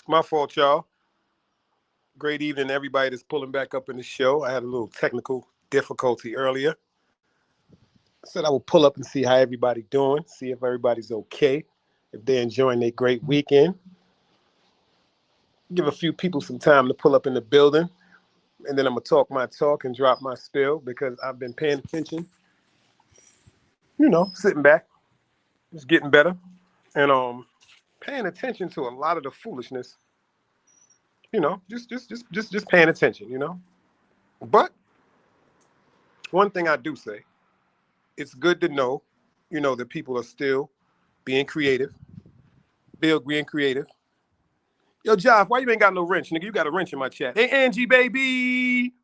My fault, y'all. Great evening, everybody that's pulling back up in the show. I had a little technical difficulty earlier. I said I will pull up and see how everybody doing, see if everybody's okay, if they're enjoying their great weekend. Give a few people some time to pull up in the building, and then I'm gonna talk my talk and drop my spill because I've been paying attention. Sitting back, just getting better, and paying attention to a lot of the foolishness. Just paying attention. But one thing I do say, it's good to know, that people are still being creative, being creative. Yo, Joff, why you ain't got no wrench, nigga? You got a wrench in my chat. Hey, Angie, baby,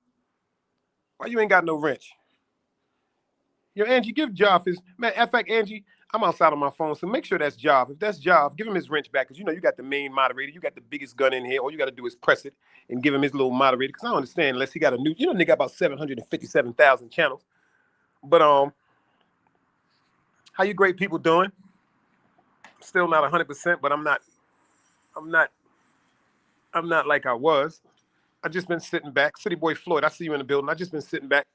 why you ain't got no wrench? Yo, Angie, give Joff his man. In fact, Angie, I'm outside on my phone, so make sure that's Joff. If that's Joff, give him his wrench back, because you got the main moderator. You got the biggest gun in here. All you got to do is press it and give him his little moderator. Because I don't understand unless he got a new. Nigga got about 757,000 channels. But how you great people doing? Still not 100%, but I'm not like I was. I just been sitting back. City Boy Floyd, I see you in the building. I just been sitting back,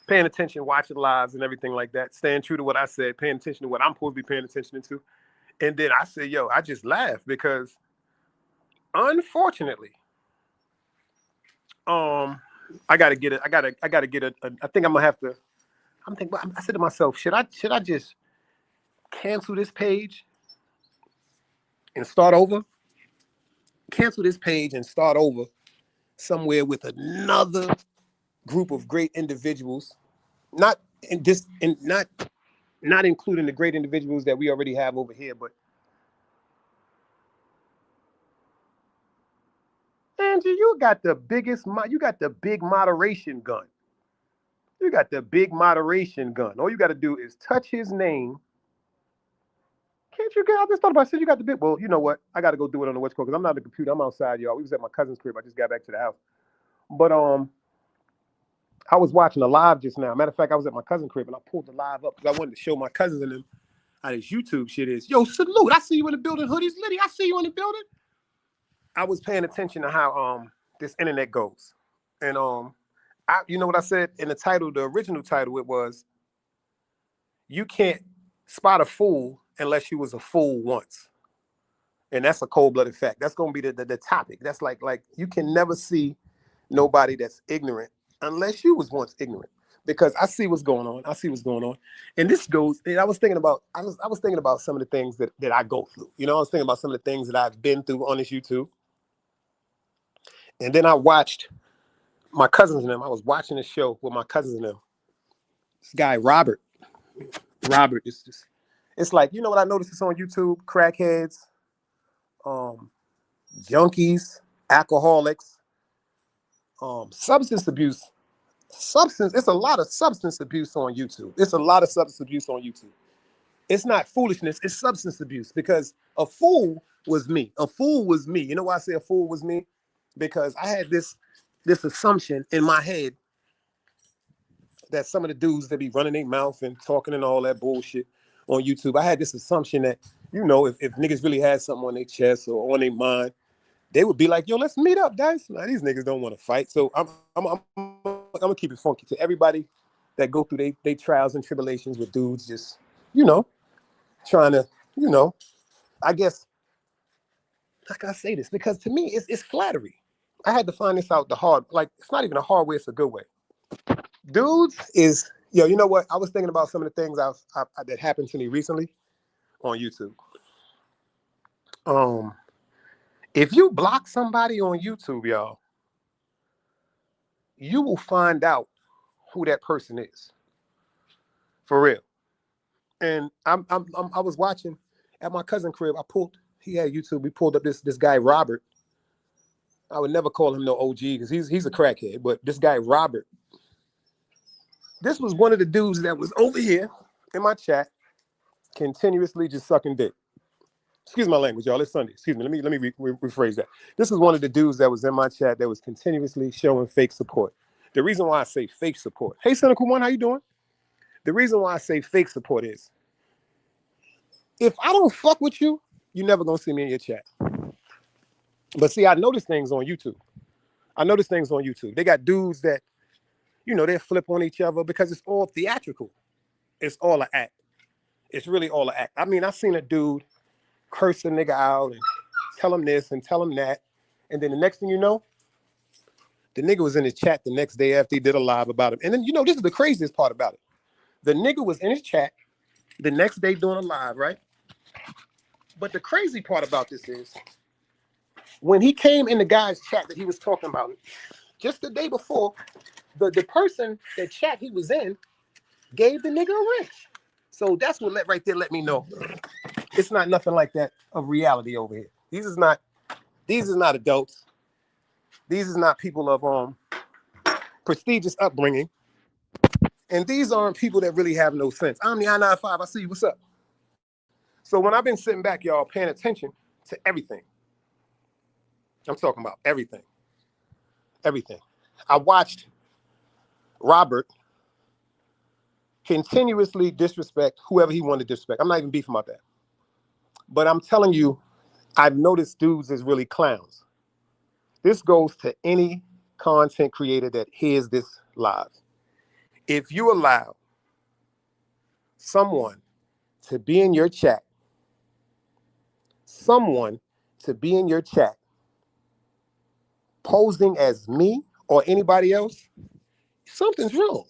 paying attention, watching lives and everything like that, staying true to what I said, paying attention to what I'm supposed to be paying attention to. And then I said, yo, I just laughed because unfortunately, I gotta get it. I gotta get it. I think I'm gonna have to. I said to myself, should I just cancel this page and start over? Cancel this page and start over somewhere with another group of great individuals, not including the great individuals that we already have over here, but Angie, you got the big moderation gun. You got the big moderation gun. All you got to do is touch his name. Can't you get? I just thought about it. Said you got the big. Well, you know what? I got to go do it on the West Coast because I'm not at the computer. I'm outside, y'all. We was at my cousin's crib. I just got back to the house. But I was watching a live just now. Matter of fact, I was at my cousin's crib and I pulled the live up because I wanted to show my cousins and them how this YouTube shit is. Yo, salute! I see you in the building. Hoodies, Liddy. I see you in the building. I was paying attention to how this internet goes, and you know what I said in the title, the original title, it was, you can't spot a fool unless you was a fool once. And that's a cold-blooded fact. That's going to be the topic. That's like you can never see nobody that's ignorant unless you was once ignorant. Because I see what's going on. And this goes, and I was thinking about some of the things that I go through. I was thinking about some of the things that I've been through on this YouTube. And then I watched my cousins and them. I was watching a show with my cousins and them. This guy, Robert, it's like, what I noticed is on YouTube, crackheads, junkies, alcoholics, substance abuse. It's a lot of substance abuse on YouTube. It's not foolishness, it's substance abuse, because a fool was me. You know why I say a fool was me? Because I had this assumption in my head that some of the dudes that be running their mouth and talking and all that bullshit on YouTube, I had this assumption that, if niggas really had something on their chest or on their mind, they would be like, yo, let's meet up, guys. Now, these niggas don't want to fight. So I'm gonna keep it funky to everybody that go through they trials and tribulations with dudes just, trying to, I guess, how can I say this? Because to me, it's flattery. I had to find this out the hard, it's not even a hard way, it's a good way. Dudes is, you know what? I was thinking about some of the things that happened to me recently on YouTube. If you block somebody on YouTube, y'all, you will find out who that person is. For real. And I was watching at my cousin's crib. He had YouTube. We pulled up this guy, Robert. I would never call him no OG because he's a crackhead, but this guy, Robert, this was one of the dudes that was over here in my chat continuously just sucking dick. Excuse my language, y'all. It's Sunday. Excuse me. Let me rephrase that. This is one of the dudes that was in my chat that was continuously showing fake support. The reason why I say fake support. Hey, Cynical One, how you doing? The reason why I say fake support is, if I don't fuck with you, you're never gonna see me in your chat. But see, I notice things on YouTube. They got dudes that, they flip on each other because it's all theatrical. It's all an act. It's really all an act. I mean, I seen a dude curse a nigga out and tell him this and tell him that. And then the next thing you know, the nigga was in his chat the next day after he did a live about him. And then, this is the craziest part about it. The nigga was in his chat the next day doing a live, right? But the crazy part about this is when he came in the guy's chat that he was talking about, just the day before, the person that chat he was in gave the nigga a wrench. So that's what right there let me know it's not nothing like that of reality over here. These is not adults. These is not people of prestigious upbringing. And these aren't people that really have no sense. I'm the I-95. I see you. What's up? So when I've been sitting back, y'all, paying attention to everything, I'm talking about everything. Everything. I watched Robert continuously disrespect whoever he wanted to disrespect. I'm not even beefing about that. But I'm telling you, I've noticed dudes is really clowns. This goes to any content creator that hears this live. If you allow someone to be in your chat, posing as me or anybody else, something's wrong.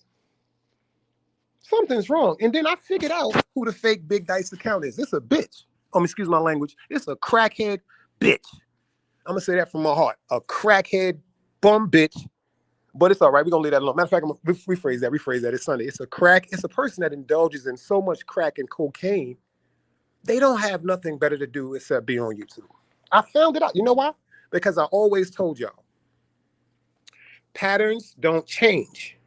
Something's wrong. And then I figured out who the fake Big Dice account is. It's a bitch. Excuse my language. It's a crackhead bitch. I'm going to say that from my heart. A crackhead bum bitch. But it's all right. We're going to leave that alone. Matter of fact, I'm going to rephrase that. It's Sunday. It's a person that indulges in so much crack and cocaine, they don't have nothing better to do except be on YouTube. I found it out. You know why? Because I always told y'all, patterns don't change.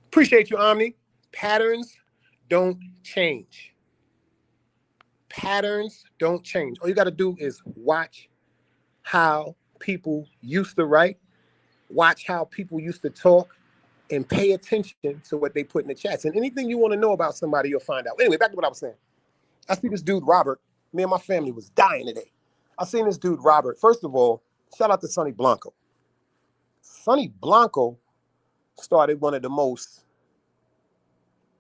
Appreciate you, Omni. Patterns don't change. Patterns don't change. All you got to do is watch how people used to write, watch how people used to talk, and pay attention to what they put in the chats. And anything you want to know about somebody, you'll find out. Anyway, back to what I was saying. I see this dude, Robert. Me and my family was dying today. I seen this dude, Robert. First of all, shout out to Sonny Blanco. Sonny Blanco started one of the most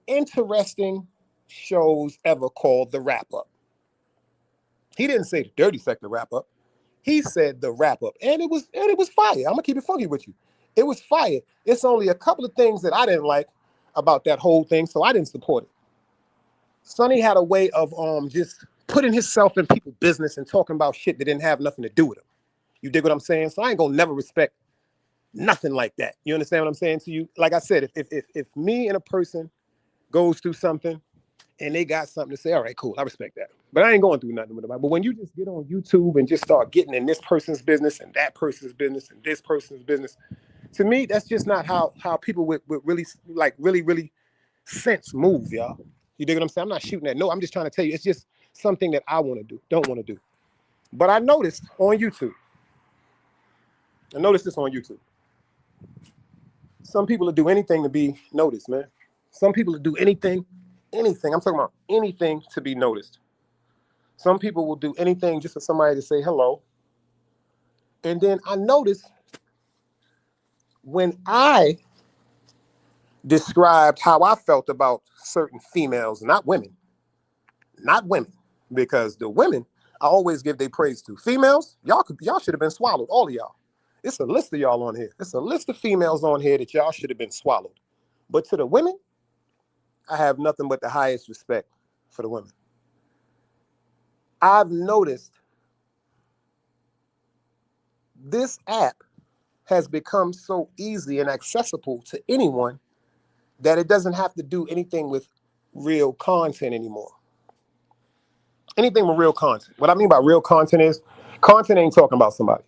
interesting shows ever called The Wrap Up. He didn't say the Dirty Sector Wrap Up. He said The Wrap Up. And it was fire. I'm gonna keep it funky with you. It was fire. It's only a couple of things that I didn't like about that whole thing, so I didn't support it. Sonny had a way of just putting himself in people's business and talking about shit that didn't have nothing to do with him. You dig what I'm saying? So I ain't gonna never respect nothing like that. You understand what I'm saying to you? Like I said, if me and a person goes through something and they got something to say, all right, cool, I respect that. But I ain't going through nothing with them. But when you just get on YouTube and just start getting in this person's business and that person's business and this person's business, to me, that's just not how people with really sense move, y'all. You dig what I'm saying? I'm not shooting at no. I'm just trying to tell you, it's just something that I want to do, don't want to do. But I noticed on YouTube. I noticed this on YouTube. Some people will do anything to be noticed, man. Some people will do anything. I'm talking about anything to be noticed. Some people will do anything just for somebody to say hello. And then I noticed when I described how I felt about certain females, not women, because the women I always give their praise to. Females, y'all should have been swallowed, all of y'all. It's a list of y'all on here. It's a list of females on here that y'all should have been swallowed. But to the women, I have nothing but the highest respect for the women. I've noticed this app has become so easy and accessible to anyone that it doesn't have to do anything with real content anymore. Anything with real content. What I mean by real content is content ain't talking about somebody.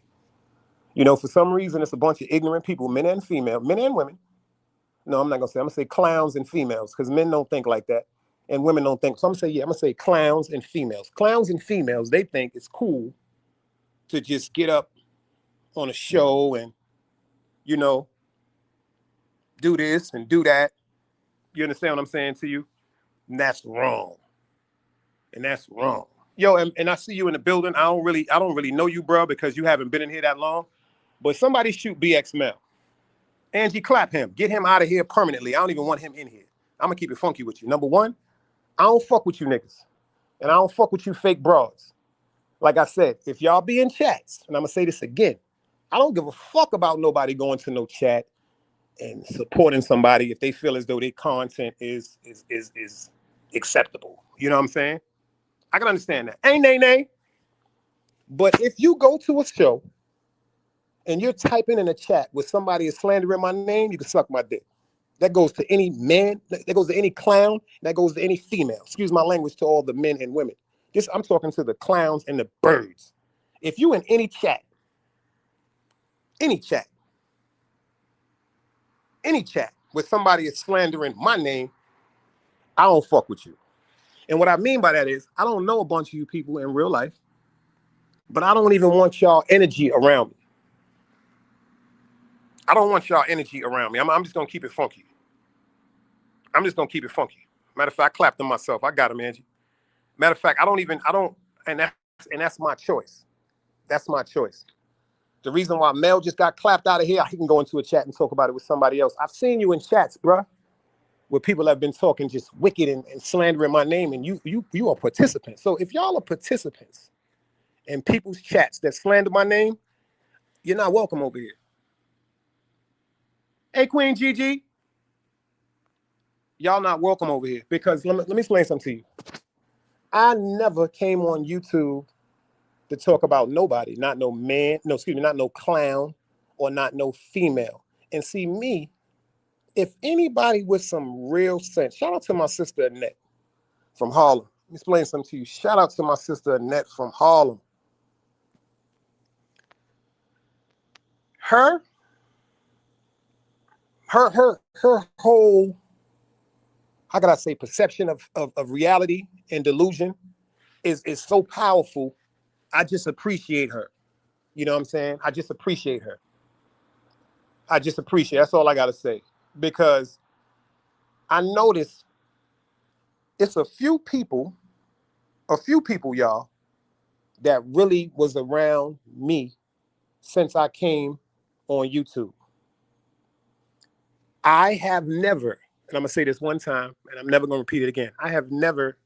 For some reason, it's a bunch of ignorant people, men and female, men and women. No, I'm not going to say. I'm going to say clowns and females because men don't think like that and women don't think. So I'm going to say clowns and females. Clowns and females, they think it's cool to just get up on a show and, do this and do that. You understand what I'm saying to you? And that's wrong. Yo, and I see you in the building. I don't really know you, bro, because you haven't been in here that long. But somebody shoot BX Mel. Angie, clap him. Get him out of here permanently. I don't even want him in here. I'm gonna keep it funky with you. Number one, I don't fuck with you niggas. And I don't fuck with you fake broads. Like I said, if y'all be in chats, and I'm gonna say this again, I don't give a fuck about nobody going to no chat and supporting somebody if they feel as though their content is acceptable. You know what I'm saying? I can understand that. Ain't nay. But if you go to a show and you're typing in a chat with somebody is slandering my name, you can suck my dick. That goes to any man, that goes to any clown, that goes to any female. Excuse my language to all the men and women. I'm talking to the clowns and the birds. If you in any chat where somebody is slandering my name, I don't fuck with you. And what I mean by that is, I don't know a bunch of you people in real life, but I don't even want y'all energy around me. I don't want y'all energy around me. I'm just gonna keep it funky. Matter of fact, I clapped to myself. I got him, Angie. Matter of fact, and that's my choice. That's my choice. The reason why Mel just got clapped out of here, he can go into a chat and talk about it with somebody else. I've seen you in chats, bruh, where people have been talking just wicked and slandering my name, and you are participants. So if y'all are participants in people's chats that slander my name, you're not welcome over here. Hey, Queen Gigi, y'all not welcome over here because let me explain something to you. I never came on YouTube to talk about nobody, not no man, not no clown or not no female. And see me, if anybody with some real sense, shout out to my sister Annette from Harlem. Let me explain something to you. Shout out to my sister Annette from Harlem. Her whole, how can I say, perception of reality and delusion is so powerful. I just appreciate her. You know what I'm saying? I just appreciate her. That's all I got to say. Because I noticed it's a few people, y'all, that really was around me since I came on YouTube. I have never, and I'm going to say this one time, and I'm never going to repeat it again. I have never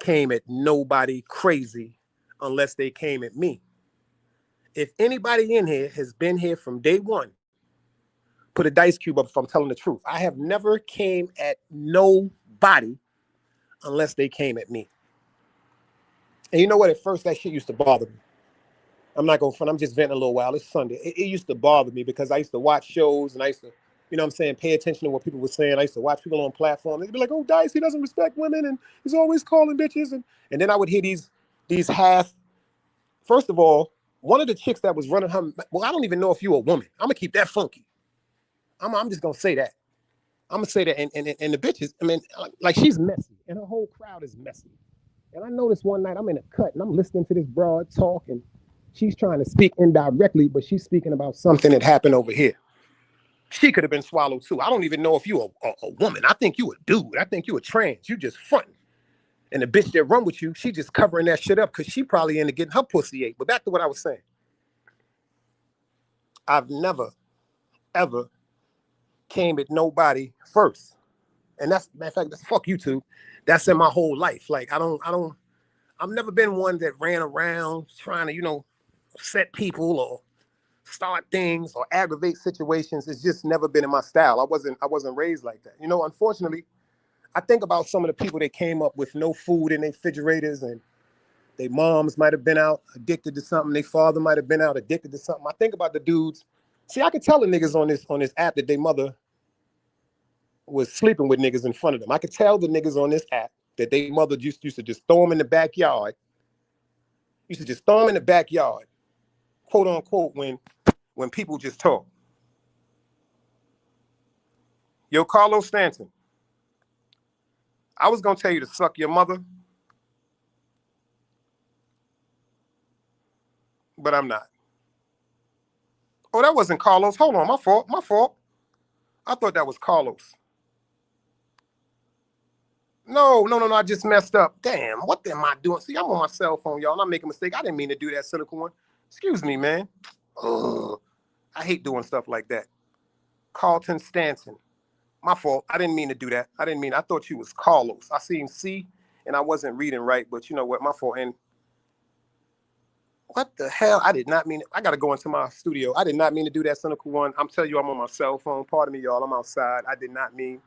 came at nobody crazy unless they came at me. If anybody in here has been here from day one, put a dice cube up if I'm telling the truth. I have never came at nobody unless they came at me. And you know what? At first, that shit used to bother me. I'm not going to front. I'm just venting a little while. It's Sunday. It used to bother me because I used to watch shows and I used to, you know what I'm saying, pay attention to what people were saying. I used to watch people on platforms. They'd be like, oh, Dice, he doesn't respect women and he's always calling bitches. And then I would hear these half. First of all, one of the chicks that was running her, well, I don't even know if you're a woman. I'm going to keep that funky. I'm just going to say that. I'm going to say that. And the bitches, I mean, like she's messy and her whole crowd is messy. And I noticed one night I'm in a cut and I'm listening to this broad talk and she's trying to speak indirectly, but she's speaking about something that happened over here. She could have been swallowed too. I don't even know if you a woman. I think you a dude. I think you a trans. You just fronting. And the bitch that run with you, she just covering that shit up because she probably into getting her pussy ate. But back to what I was saying. I've never, ever came at nobody first. And that's, matter of fact, that's fuck YouTube. That's in my whole life. Like, I've never been one that ran around trying to, upset people or start things or aggravate situations. It's just never been in my style. I wasn't raised like that. Unfortunately, I think about some of the people that came up with no food in their refrigerators and their moms might have been out addicted to something. Their father might have been out addicted to something. I think about the dudes. See, I could tell the niggas on this app that their mother was sleeping with niggas in front of them. I could tell the niggas on this app that their mother used to just throw them in the backyard. Quote unquote, when people just talk. Yo, Carlos Stanton, I was going to tell you to suck your mother, but I'm not. Oh, that wasn't Carlos. Hold on, my fault. I thought that was Carlos. No, no, no, no. I just messed up. Damn, what am I doing? See, I'm on my cell phone, y'all, and I'm making a mistake. I didn't mean to do that cynical one. Excuse me, man. Ugh, I hate doing stuff like that. Carlton Stanton. My fault. I didn't mean to do that. I thought you was Carlos. I seen C and I wasn't reading right, but you know what? My fault. And what the hell? I did not mean it. I got to go into my studio. I did not mean to do that cynical one. I'm telling you, I'm on my cell phone. Pardon me, y'all. I'm outside. I did not mean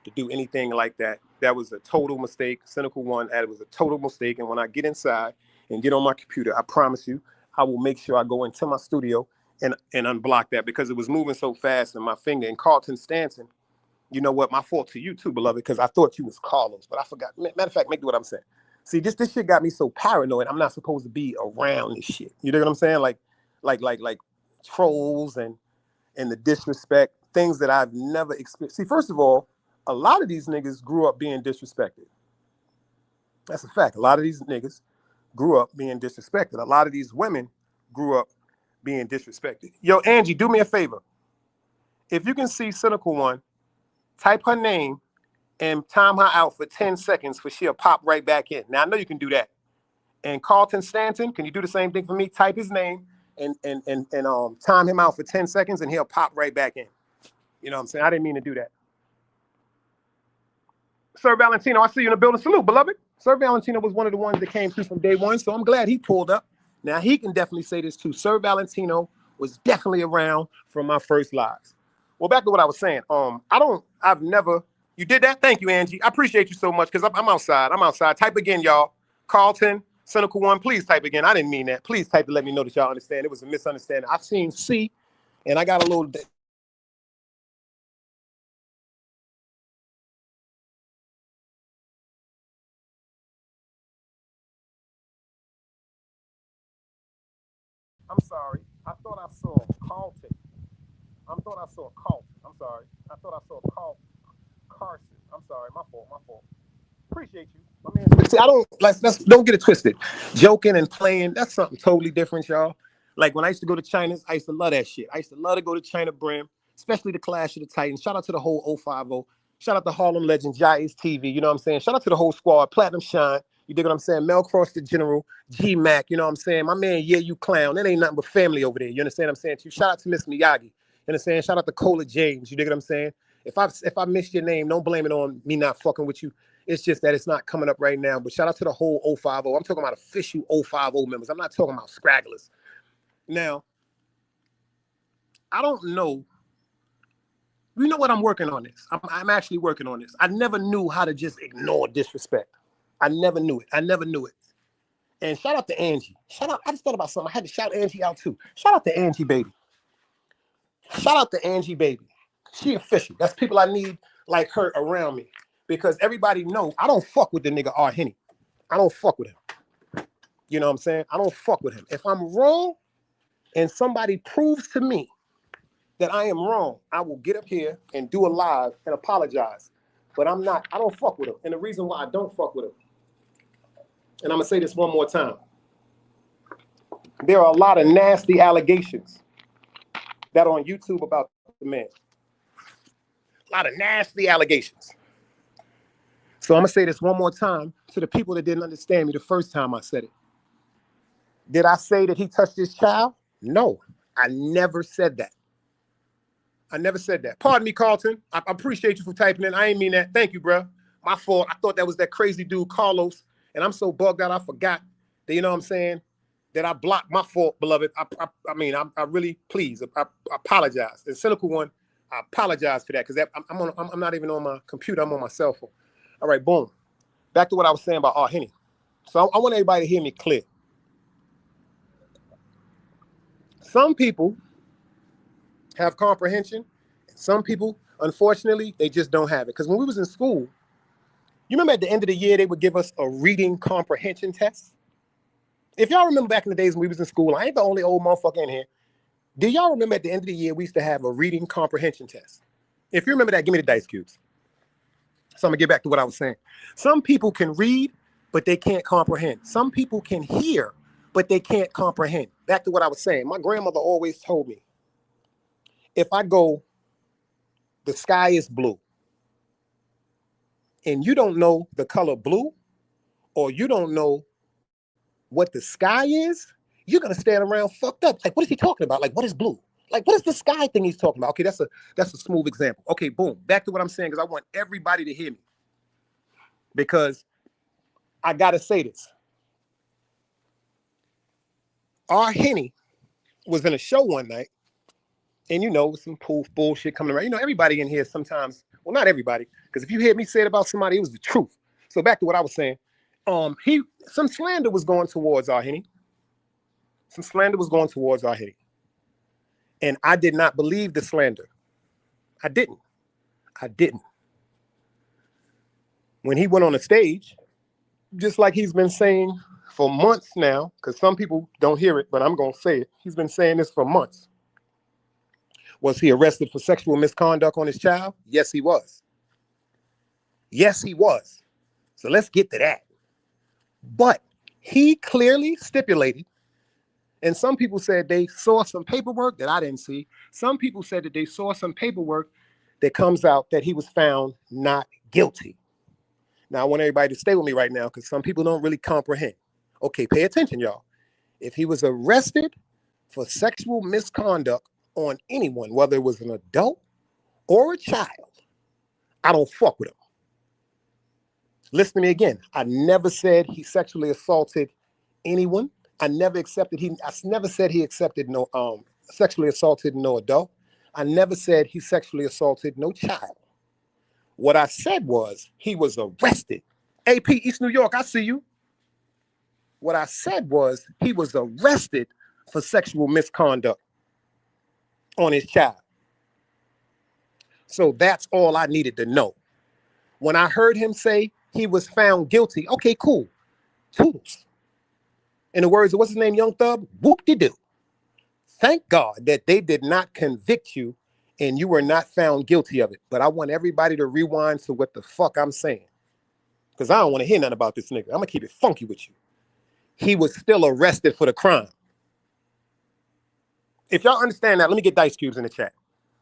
to do anything like that. That was a total mistake. Cynical one. That was a total mistake. And when I get inside and get on my computer, I promise you, I will make sure I go into my studio and unblock that because it was moving so fast in my finger. And Carlton Stanton, you know what? My fault to you too, beloved, because I thought you was Carlos, but I forgot. Matter of fact, make do what I'm saying. See, this shit got me so paranoid. I'm not supposed to be around this shit. You know what I'm saying? Like trolls and the disrespect, things that I've never experienced. See, first of all, a lot of these niggas grew up being disrespected. That's a fact. A lot of these niggas grew up being disrespected. A lot of these women grew up being disrespected. Yo, Angie, do me a favor. If you can see Cynical One, type her name and time her out for 10 seconds for she'll pop right back in. Now, I know you can do that. And Carlton Stanton, can you do the same thing for me? Type his name and time him out for 10 seconds and he'll pop right back in. You know what I'm saying? I didn't mean to do that. Sir Valentino, I see you in the building. Salute, beloved. Sir Valentino was one of the ones that came through from day one, so I'm glad he pulled up. Now, he can definitely say this too. Sir Valentino was definitely around from my first lives. Well, back to what I was saying. I've never, you did that? Thank you, Angie. I appreciate you so much because I'm outside. I'm outside. Type again, y'all. Carlton, Cynical One, please type again. I didn't mean that. Please type to let me know that y'all understand. It was a misunderstanding. I've seen C, and I got a little... I'm sorry. I thought I saw Carlton. I thought I saw Carlton. I'm sorry. I thought I saw Carson. I'm sorry. My fault. My fault. Appreciate you. My man. See, I don't don't get it twisted. Joking and playing, that's something totally different, y'all. Like when I used to go to China, I used to love that shit. I used to love to go to China Brim, especially the Clash of the Titans. Shout out to the whole 050. Shout out to Harlem Legend, Jai's TV. You know what I'm saying? Shout out to the whole squad, Platinum Shine. You dig what I'm saying? Mel Cross the General, G Mac. You know what I'm saying? My man, yeah, you clown. That ain't nothing but family over there. You understand what I'm saying? To you. Shout out to Miss Miyagi. You understand? Shout out to Cola James. You dig what I'm saying? If I missed your name, don't blame it on me not fucking with you. It's just that it's not coming up right now. But shout out to the whole 050. I'm talking about official 050 members. I'm not talking about scragglers. Now, I don't know. You know what? I'm working on this. I'm actually working on this. I never knew how to just ignore disrespect. I never knew it. I never knew it. And shout out to Angie. Shout out. I just thought about something. I had to shout Angie out too. Shout out to Angie, baby. Shout out to Angie, baby. She official. That's people I need like her around me. Because everybody knows I don't fuck with the nigga R. Henny. I don't fuck with him. You know what I'm saying? I don't fuck with him. If I'm wrong and somebody proves to me that I am wrong, I will get up here and do a live and apologize. But I don't fuck with him. And the reason why I don't fuck with him, and I'm going to say this one more time. There are a lot of nasty allegations that are on YouTube about the man. A lot of nasty allegations. So I'm going to say this one more time to the people that didn't understand me the first time I said it. Did I say that he touched his child? No, I never said that. I never said that. Pardon me, Carlton. I appreciate you for typing in. I ain't mean that. Thank you, bro. My fault. I thought that was that crazy dude, Carlos. And I'm so bugged out, I forgot that, you know what I'm saying, that I blocked. My fault, beloved. I really, please, I apologize. The Cynical One, I apologize for that because I'm not even on my computer. I'm on my cell phone. All right, boom. Back to what I was saying about R. Henny. So I want everybody to hear me clear. Some people have comprehension. Some people, unfortunately, they just don't have it. Because when we was in school, you remember at the end of the year, they would give us a reading comprehension test? If y'all remember back in the days when we was in school, I ain't the only old motherfucker in here. Do y'all remember at the end of the year, we used to have a reading comprehension test? If you remember that, give me the dice cubes. So I'm gonna get back to what I was saying. Some people can read, but they can't comprehend. Some people can hear, but they can't comprehend. Back to what I was saying. My grandmother always told me, if I go, the sky is blue, and you don't know the color blue, or you don't know what the sky is, you're gonna stand around fucked up. Like, what is he talking about? Like, what is blue? Like, what is the sky thing he's talking about? Okay, that's a smooth example. Okay, boom. Back to what I'm saying, because I want everybody to hear me. Because I gotta say this. Our Henny was in a show one night, and some poof bullshit coming around. Everybody in here sometimes, well, not everybody, because if you hear me say it about somebody, it was the truth. So back to what I was saying. Some slander was going towards our Henny. Some slander was going towards our Henny. And I did not believe the slander. I didn't. When he went on the stage, just like he's been saying for months now, because some people don't hear it, but I'm going to say it. He's been saying this for months. Was he arrested for sexual misconduct on his child? Yes, he was. Yes, he was. So let's get to that. But he clearly stipulated, and some people said they saw some paperwork that I didn't see. Some people said that they saw some paperwork that comes out that he was found not guilty. Now, I want everybody to stay with me right now, because some people don't really comprehend. Okay, pay attention, y'all. If he was arrested for sexual misconduct on anyone, whether it was an adult or a child, I don't fuck with him. Listen to me again. I never said he sexually assaulted anyone. I never said he accepted sexually assaulted no adult. I never said he sexually assaulted no child. What I said was he was arrested. AP East New York, I see you. What I said was he was arrested for sexual misconduct on his child. So that's all I needed to know. When I heard him say he was found guilty, okay, cool. Toodles. In the words of what's his name, Young Thug, whoop-de-doo. Thank God that they did not convict you and you were not found guilty of it. But I want everybody to rewind to what the fuck I'm saying, because I don't want to hear nothing about this nigga. I'm going to keep it funky with you. He was still arrested for the crime. If y'all understand that, let me get dice cubes in the chat.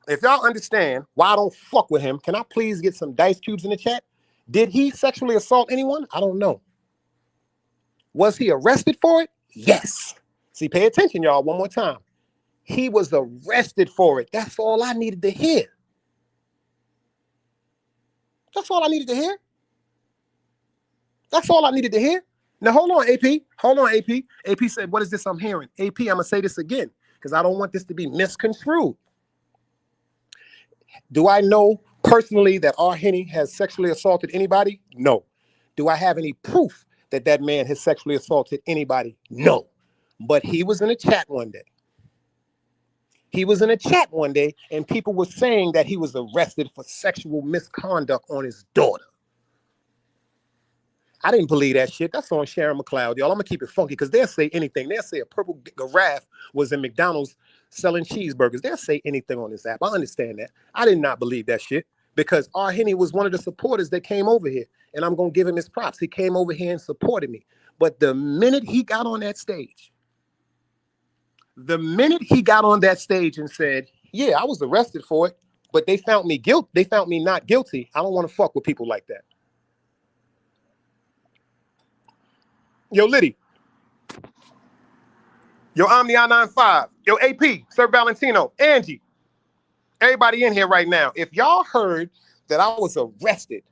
If y'all understand why I don't fuck with him, can I please get some dice cubes in the chat? Did he sexually assault anyone? I don't know. Was he arrested for it? Yes. See, pay attention, y'all, one more time. He was arrested for it. That's all I needed to hear. That's all I needed to hear. That's all I needed to hear. Now, hold on, AP. Hold on, AP. AP said, what is this I'm hearing? AP, I'm going to say this again, because I don't want this to be misconstrued. Do I know personally that R. Henny has sexually assaulted anybody? No. Do I have any proof that that man has sexually assaulted anybody? No. But he was in a chat one day. He was in a chat one day, and people were saying that he was arrested for sexual misconduct on his daughter. I didn't believe that shit. That's on Sharon McLeod, y'all. I'm going to keep it funky, because they'll say anything. They'll say a purple giraffe was in McDonald's selling cheeseburgers. They'll say anything on this app. I understand that. I did not believe that shit, because R. Henny was one of the supporters that came over here, and I'm going to give him his props. He came over here and supported me. But the minute he got on that stage, and said, yeah, I was arrested for it, but they found me not guilty, I don't want to fuck with people like that. Yo, Liddy. Yo, Omni I-95. Yo, AP, Sir Valentino, Angie. Everybody in here right now. If y'all heard that I was arrested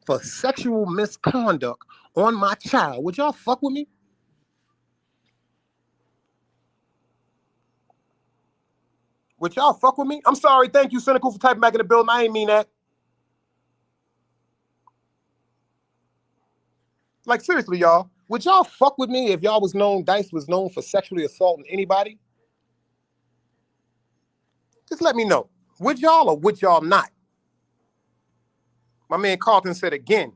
for sexual misconduct on my child, would y'all fuck with me? Would y'all fuck with me? I'm sorry. Thank you, Cynical, for typing back in the building. I ain't mean that. Like, seriously, y'all. Would y'all fuck with me if y'all was known, Dice was known for sexually assaulting anybody? Just let me know. Would y'all or would y'all not? My man Carlton said again.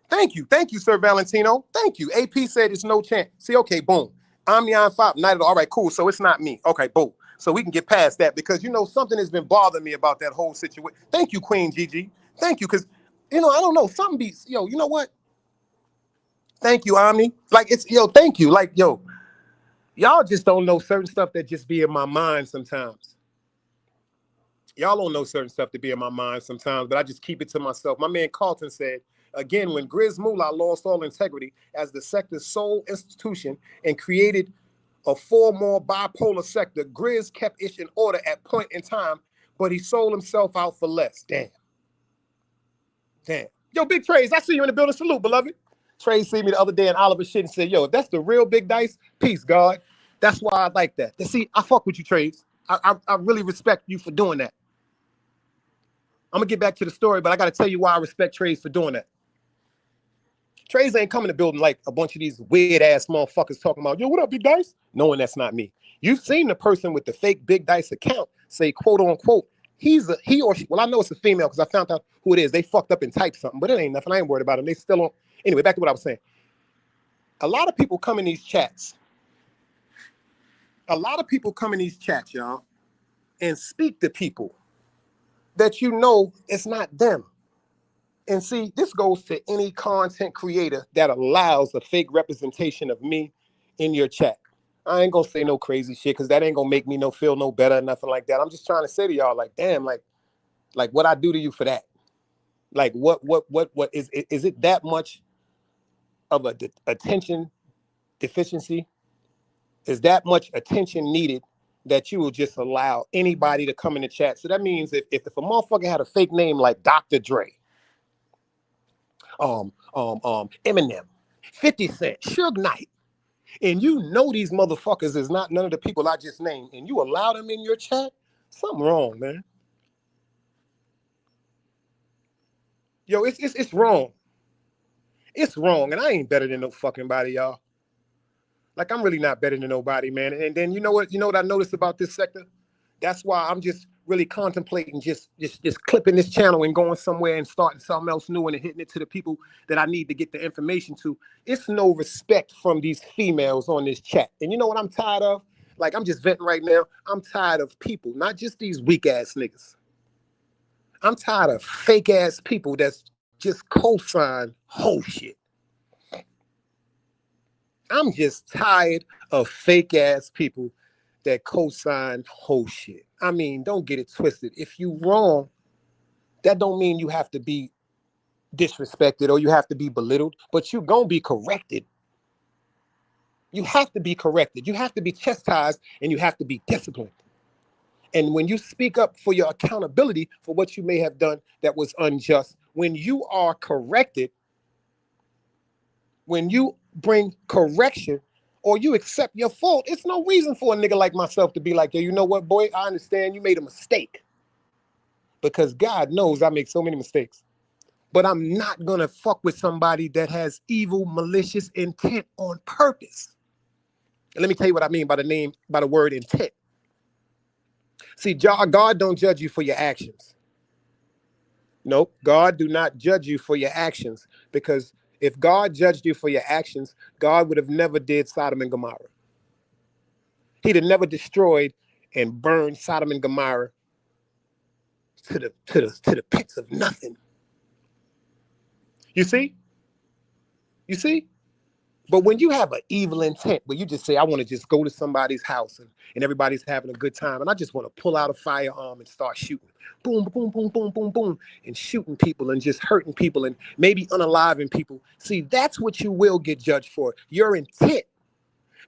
Thank you, Sir Valentino. Thank you. AP said it's no chance. See, okay, boom. I'm the on 5 night. All right, cool. So it's not me. Okay, boom. So we can get past that, because something has been bothering me about that whole situation. Thank you, Queen Gigi. Thank you, because I don't know. Something beats. Yo, you know what? Thank you, Omni. Like, it's thank you. Like, yo, y'all just don't know certain stuff that just be in my mind sometimes. Y'all don't know certain stuff to be in my mind sometimes, but I just keep it to myself. My man Carlton said, again, when Grizz Moolah lost all integrity as the sector's sole institution and created a more bipolar sector, Grizz kept it in order at point in time, but he sold himself out for less. Damn. Yo, Big Trace, I see you in the building. Salute, beloved. Trace see me the other day in Oliver shit and said, yo, if that's the real Big Dice, peace, God. That's why I like that. See, I fuck with you, Trace. I really respect you for doing that. I'm going to get back to the story, but I got to tell you why I respect Trace for doing that. Trace ain't coming to building like a bunch of these weird-ass motherfuckers talking about, yo, what up, Big Dice? Knowing that's not me. You've seen the person with the fake Big Dice account say, quote, unquote, he or she, well, I know it's a female because I found out who it is. They fucked up and typed something, but it ain't nothing. I ain't worried about them. They still on. Anyway, back to what I was saying. A lot of people come in these chats. Y'all, and speak to people that you know it's not them. And see, this goes to any content creator that allows a fake representation of me in your chat. I ain't gonna say no crazy shit because that ain't gonna make me feel no better or nothing like that. I'm just trying to say to y'all, like, damn, like what I do to you for that? Like, what is it that much of a attention deficiency? Is that much attention needed that you will just allow anybody to come in the chat? So that means if a motherfucker had a fake name like Dr. Dre, Eminem, 50 Cent, Suge Knight, and you know these motherfuckers is not none of the people I just named, and you allow them in your chat, something wrong, man. Yo, it's wrong. It's wrong, and I ain't better than no fucking body, y'all. Like, I'm really not better than nobody, man. And then you know what I noticed about this sector? That's why I'm just really contemplating just clipping this channel and going somewhere and starting something else new and hitting it to the people that I need to get the information to. It's no respect from these females on this chat. And you know what I'm tired of? Like, I'm just venting right now. I'm tired of people, not just these weak ass niggas. I'm tired of fake ass people that's just co-sign whole shit. I'm just tired of fake ass people that co-sign whole shit. I mean, don't get it twisted. If you wrong, that don't mean you have to be disrespected or you have to be belittled, but you gonna be corrected. You have to be corrected. You have to be chastised and you have to be disciplined. And when you speak up for your accountability for what you may have done that was unjust, when you are corrected, when you bring correction or you accept your fault, it's no reason for a nigga like myself to be like, yo, you know what, boy, I understand you made a mistake. Because God knows I make so many mistakes. But I'm not going to fuck with somebody that has evil, malicious intent on purpose. And let me tell you what I mean by the word intent. See, God don't judge you for your actions. Nope, God do not judge you for your actions, because if God judged you for your actions, God would have never did Sodom and Gomorrah. He'd have never destroyed and burned Sodom and Gomorrah to the pits of nothing. You see? But when you have an evil intent, where you just say, I want to just go to somebody's house and everybody's having a good time, and I just want to pull out a firearm and start shooting. Boom, boom, boom, boom, boom, boom, and shooting people and just hurting people and maybe unaliving people. See, that's what you will get judged for, your intent.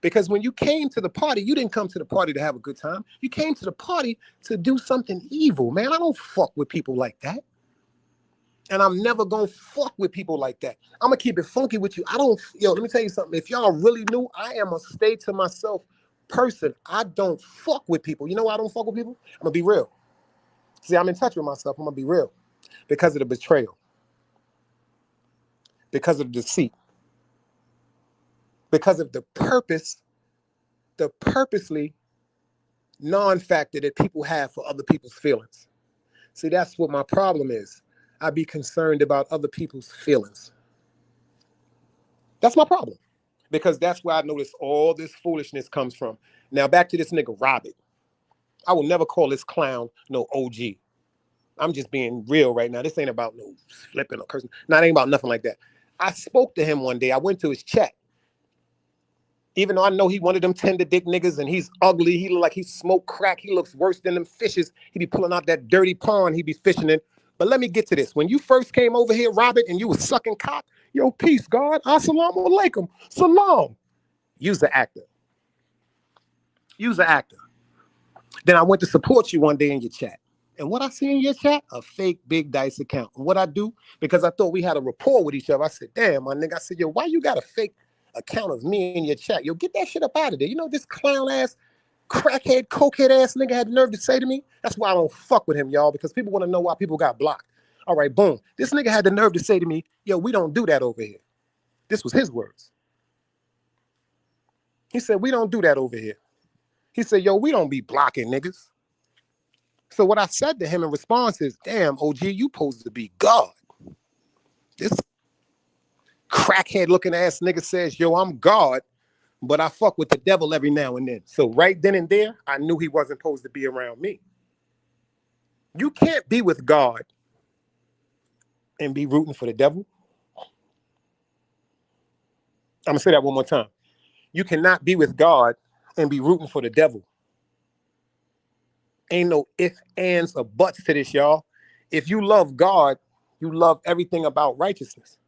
Because when you came to the party, you didn't come to the party to have a good time. You came to the party to do something evil, man. I don't fuck with people like that. And I'm never going to fuck with people like that. I'm going to keep it funky with you. Let me tell you something. If y'all really knew, I am a stay to myself person. I don't fuck with people. You know why I don't fuck with people? I'm going to be real. See, I'm in touch with myself. I'm going to be real. Because of the betrayal. Because of the deceit. Because of the purposely non-factor that people have for other people's feelings. See, that's what my problem is. I be concerned about other people's feelings. That's my problem. Because that's where I notice all this foolishness comes from. Now, back to this nigga, Robert. I will never call this clown no OG. I'm just being real right now. This ain't about no flipping or cursing. No, it ain't about nothing like that. I spoke to him one day. I went to his chat. Even though I know he one of them tender dick niggas and he's ugly, he look like he smoked crack, he looks worse than them fishes. He be pulling out that dirty pond he be fishing in. But let me get to this. When you first came over here, Robert, and you was sucking cock, yo, peace, God. Assalamu alaikum. Salam. Use the actor. Use the actor. Then I went to support you one day in your chat. And what I see in your chat, a fake Big Dice account. And what I do, because I thought we had a rapport with each other, I said, damn, my nigga. I said, yo, why you got a fake account of me in your chat? Yo, get that shit up out of there. You know, this clown ass, crackhead, cokehead ass nigga had the nerve to say to me. That's why I don't fuck with him, y'all, because people want to know why people got blocked. All right, boom. This nigga had the nerve to say to me, yo, we don't do that over here. This was his words. He said, we don't do that over here. He said, yo, we don't be blocking niggas. So what I said to him in response is, damn, OG, you supposed to be God. This crackhead looking ass nigga says, yo, I'm God, but I fuck with the devil every now and then. So right then and there, I knew he wasn't supposed to be around me. You can't be with God and be rooting for the devil. I'm gonna say that one more time. You cannot be with God and be rooting for the devil. Ain't no ifs, ands, or buts to this, y'all. If you love God, you love everything about righteousness.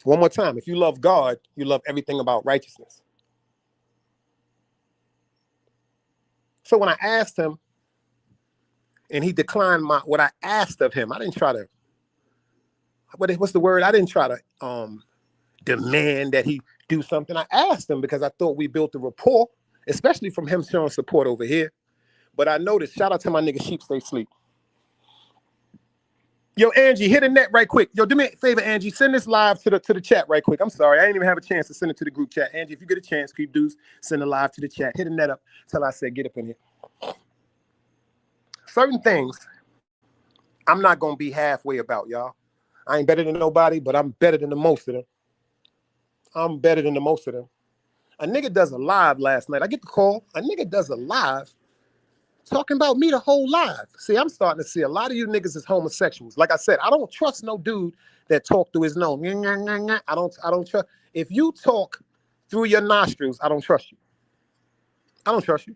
One more time. If you love God, you love everything about righteousness. So when I asked him, and he declined what I asked of him, I didn't try to, what's the word? I didn't try to demand that he do something. I asked him because I thought we built a rapport, especially from him showing support over here. But I noticed, shout out to my nigga Sheep Stay Sleep. Yo, Angie, hit a net right quick. Yo, do me a favor, Angie. Send this live to the chat right quick. I'm sorry. I didn't even have a chance to send it to the group chat. Angie, if you get a chance, keep dudes, send it live to the chat. Hit a net up till I said get up in here. Certain things I'm not going to be halfway about, y'all. I ain't better than nobody, but I'm better than the most of them. I'm better than the most of them. A nigga does a live last night. I get the call. A nigga does a live talking about me the whole live. See, I'm starting to see a lot of you niggas as homosexuals. Like I said, I don't trust no dude that talk through his nose. I don't trust. If you talk through your nostrils, I don't trust you. I don't trust you.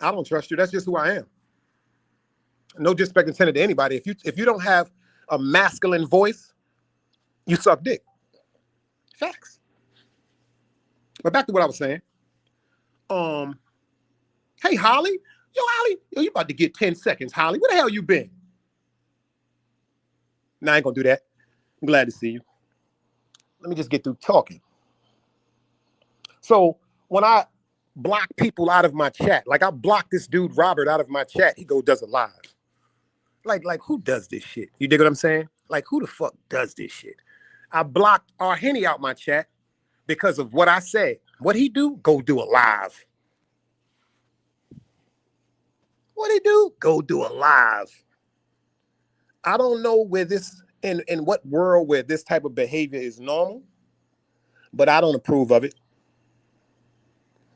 I don't trust you. That's just who I am. No disrespect intended to anybody. If you don't have a masculine voice, you suck dick. Facts. But back to what I was saying. Hey, Holly. Yo, Holly. Yo, you about to get 10 seconds, Holly. Where the hell you been? Nah, I ain't gonna do that. I'm glad to see you. Let me just get through talking. So when I block people out of my chat, like I blocked this dude, Robert, out of my chat, he does a live. Like who does this shit? You dig what I'm saying? Like who the fuck does this shit? I blocked our Henny out my chat because of what I said. What he do? Go do a live. What he do? Go do a live. I don't know where this, in what world where this type of behavior is normal, but I don't approve of it.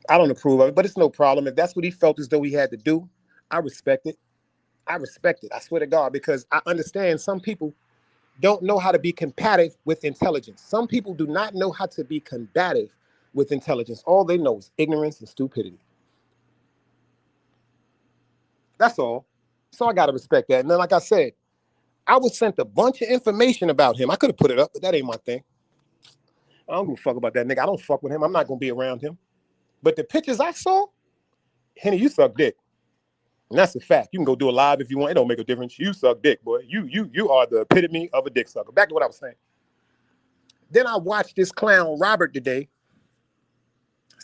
I don't approve of it, but it's no problem. If that's what he felt as though he had to do, I respect it. I respect it. I swear to God, because I understand some people don't know how to be combative with intelligence. Some people do not know how to be combative with intelligence. All they know is ignorance and stupidity. That's all. So I got to respect that. And then, like I said, I was sent a bunch of information about him. I could have put it up, but that ain't my thing. I don't give a fuck about that nigga. I don't fuck with him. I'm not going to be around him. But the pictures I saw, Henny, you suck dick. And that's a fact. You can go do a live if you want. It don't make a difference. You suck dick, boy. You are the epitome of a dick sucker. Back to what I was saying. Then I watched this clown Robert today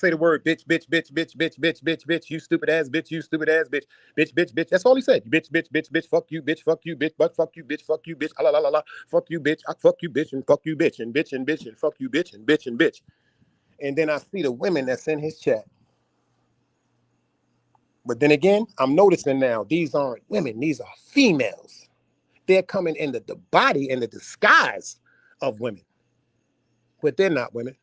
say the word bitch, bitch, bitch, bitch, bitch, bitch, bitch, bitch, you stupid ass bitch, you stupid ass bitch, bitch, bitch, bitch. That's all he said. Bitch, bitch, bitch, bitch, fuck you, bitch, but fuck you, bitch, la la la la, fuck you, bitch, fuck you, bitch, and fuck you, bitch, and bitch, and bitch, and fuck you, bitch, and bitch, and bitch. And then I see the women that's in his chat. But then again, I'm noticing now, these aren't women, these are females. They're coming in the body and the disguise of women. But they're not women.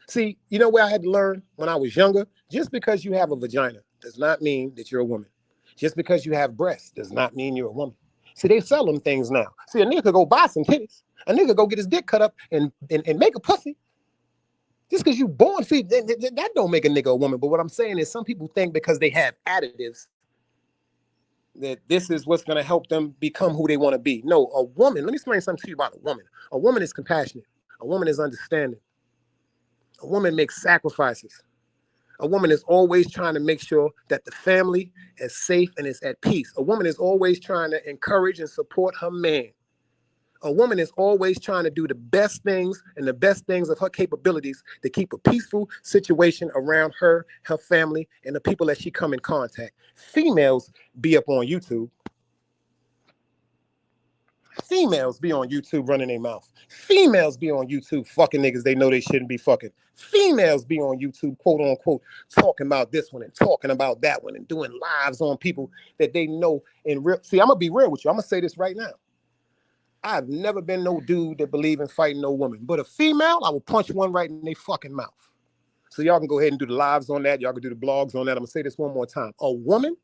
See, you know where I had to learn when I was younger? Just because you have a vagina does not mean that you're a woman. Just because you have breasts does not mean you're a woman. See, they sell them things now. See, a nigga could go buy some titties. A nigga go get his dick cut up and make a pussy. Just because you born, see, that don't make a nigga a woman. But what I'm saying is some people think because they have additives that this is what's going to help them become who they want to be. No, a woman, let me explain something to you about a woman. A woman is compassionate. A woman is understanding. A woman makes sacrifices. A woman is always trying to make sure that the family is safe and is at peace. A woman is always trying to encourage and support her man. A woman is always trying to do the best things and the best things of her capabilities to keep a peaceful situation around her, her family, and the people that she come in contact. Females be up on YouTube. Females be on YouTube running their mouth. Females be on YouTube fucking niggas they know they shouldn't be fucking. Females be on YouTube, quote unquote, talking about this one and talking about that one and doing lives on people that they know in real. See, I'm going to be real with you. I'm going to say this right now. I've never been no dude that believe in fighting no woman. But a female, I will punch one right in their fucking mouth. So y'all can go ahead and do the lives on that. Y'all can do the blogs on that. I'm going to say this one more time. A woman,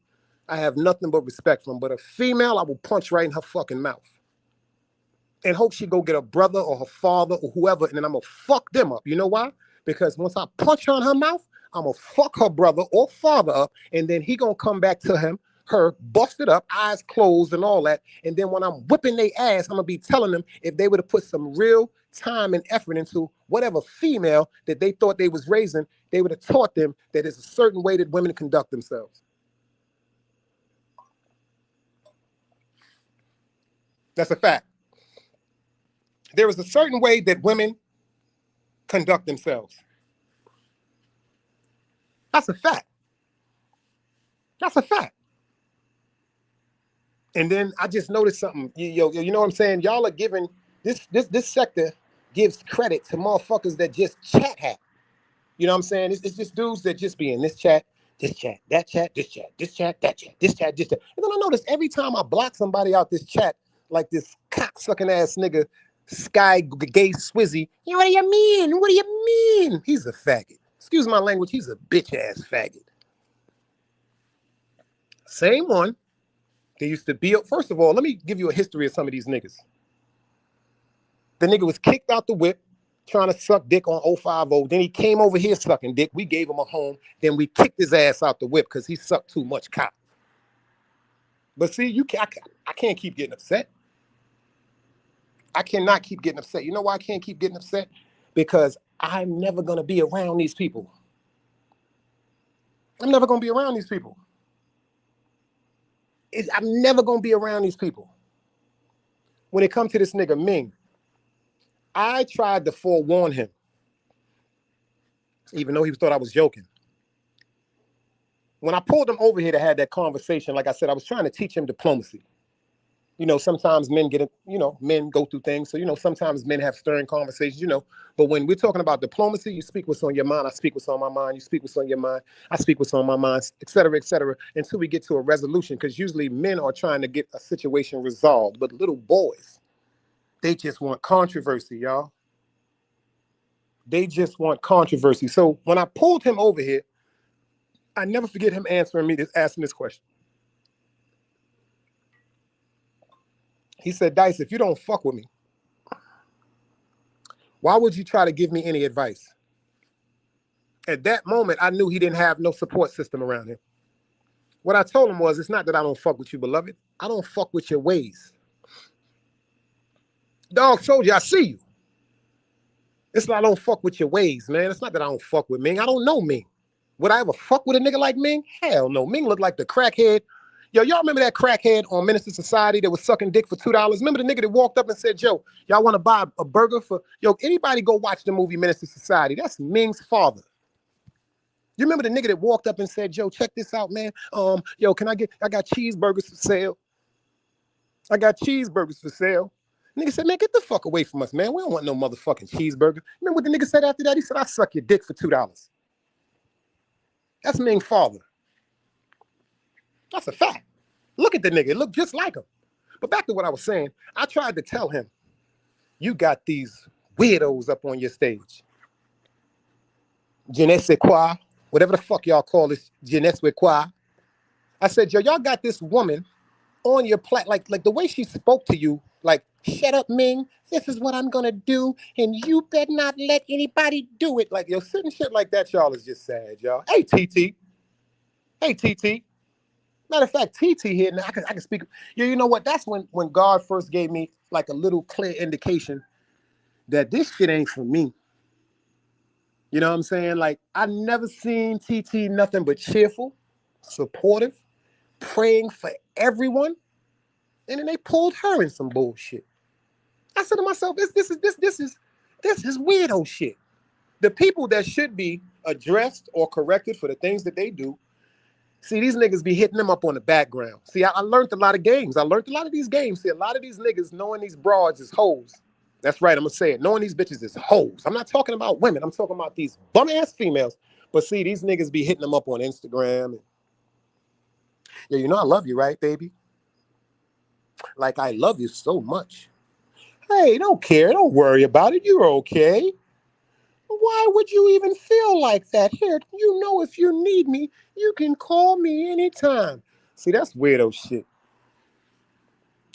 I have nothing but respect for them. But a female, I will punch right in her fucking mouth. And hope she go get a brother or her father or whoever, and then I'm going to fuck them up. You know why? Because once I punch her in her mouth, I'm going to fuck her brother or father up, and then he going to come back to him, her, busted up, eyes closed and all that. And then when I'm whipping their ass, I'm going to be telling them if they would have put some real time and effort into whatever female that they thought they was raising, they would have taught them that there's a certain way that women conduct themselves. That's a fact. There is a certain way that women conduct themselves. That's a fact. That's a fact. And then I just noticed something. You know what I'm saying? Y'all are giving this sector gives credit to motherfuckers that just chat hack. You know what I'm saying? It's just dudes that just be in this chat, that chat, this chat, this chat, that chat, this chat, this chat. And then I notice every time I block somebody out this chat, like this cocksucking ass nigga, Sky Gay Swizzy, what do you mean? What do you mean? He's a faggot. Excuse my language, he's a bitch ass faggot. Same one. They used to be, first of all, let me give you a history of some of these niggas. The nigga was kicked out the whip trying to suck dick on 050. Then he came over here sucking dick. We gave him a home. Then we kicked his ass out the whip because he sucked too much cock. But see, I can't keep getting upset. I cannot keep getting upset. You know why I can't keep getting upset? Because I'm never going to be around these people. I'm never going to be around these people. I'm never going to be around these people. When it comes to this nigga Ming, I tried to forewarn him, even though he thought I was joking. When I pulled him over here to have that conversation, like I said, I was trying to teach him diplomacy. You know, sometimes men get it, men go through things. So, sometimes men have stern conversations, But when we're talking about diplomacy, you speak what's on your mind. I speak what's on my mind. You speak what's on your mind. I speak what's on my mind, et cetera, until we get to a resolution. Because usually men are trying to get a situation resolved. But little boys, they just want controversy, y'all. They just want controversy. So when I pulled him over here, I never forget him asking this question. He said, Dice, if you don't fuck with me, why would you try to give me any advice? At that moment, I knew he didn't have no support system around him. What I told him was, it's not that I don't fuck with you, beloved. I don't fuck with your ways. Dog soldier, I see you. It's not I don't fuck with your ways, man. It's not that I don't fuck with Ming. I don't know Ming. Would I ever fuck with a nigga like Ming? Hell no. Ming looked like the crackhead. Yo, y'all remember that crackhead on Minister Society that was sucking dick for $2? Remember the nigga that walked up and said, yo, y'all want to buy a burger for, anybody go watch the movie Minister Society. That's Ming's father. You remember the nigga that walked up and said, yo, check this out, man. I got cheeseburgers for sale. I got cheeseburgers for sale. Nigga said, man, get the fuck away from us, man. We don't want no motherfucking cheeseburger. Remember what the nigga said after that? He said, I suck your dick for $2. That's Ming's father. That's a fact. Look at the nigga. It looked just like him. But back to what I was saying, I tried to tell him, you got these weirdos up on your stage. Je ne sais quoi, whatever the fuck y'all call this, je ne sais quoi. I said, yo, y'all got this woman on your like the way she spoke to you, like, shut up, Ming, this is what I'm gonna do, and you better not let anybody do it. Like, yo, certain shit like that, y'all, is just sad, y'all. Hey, TT. Hey, TT. Matter of fact, TT here, now I can speak. Yeah, you know what? That's when God first gave me like a little clear indication that this shit ain't for me. You know what I'm saying? Like, I never seen TT nothing but cheerful, supportive, praying for everyone. And then they pulled her in some bullshit. I said to myself, this is weirdo shit. The people that should be addressed or corrected for the things that they do, see, these niggas be hitting them up on the background. See, I learned a lot of games. I learned a lot of these games. See, a lot of these niggas knowing these broads is hoes. That's right, I'm gonna say it. Knowing these bitches is hoes. I'm not talking about women. I'm talking about these bum-ass females. But see, these niggas be hitting them up on Instagram. And, yeah, you know I love you, right, baby? Like, I love you so much. Hey, don't care. Don't worry about it. You're okay. Why would you even feel like that? Here, you know, if you need me, you can call me anytime. See, that's weirdo shit.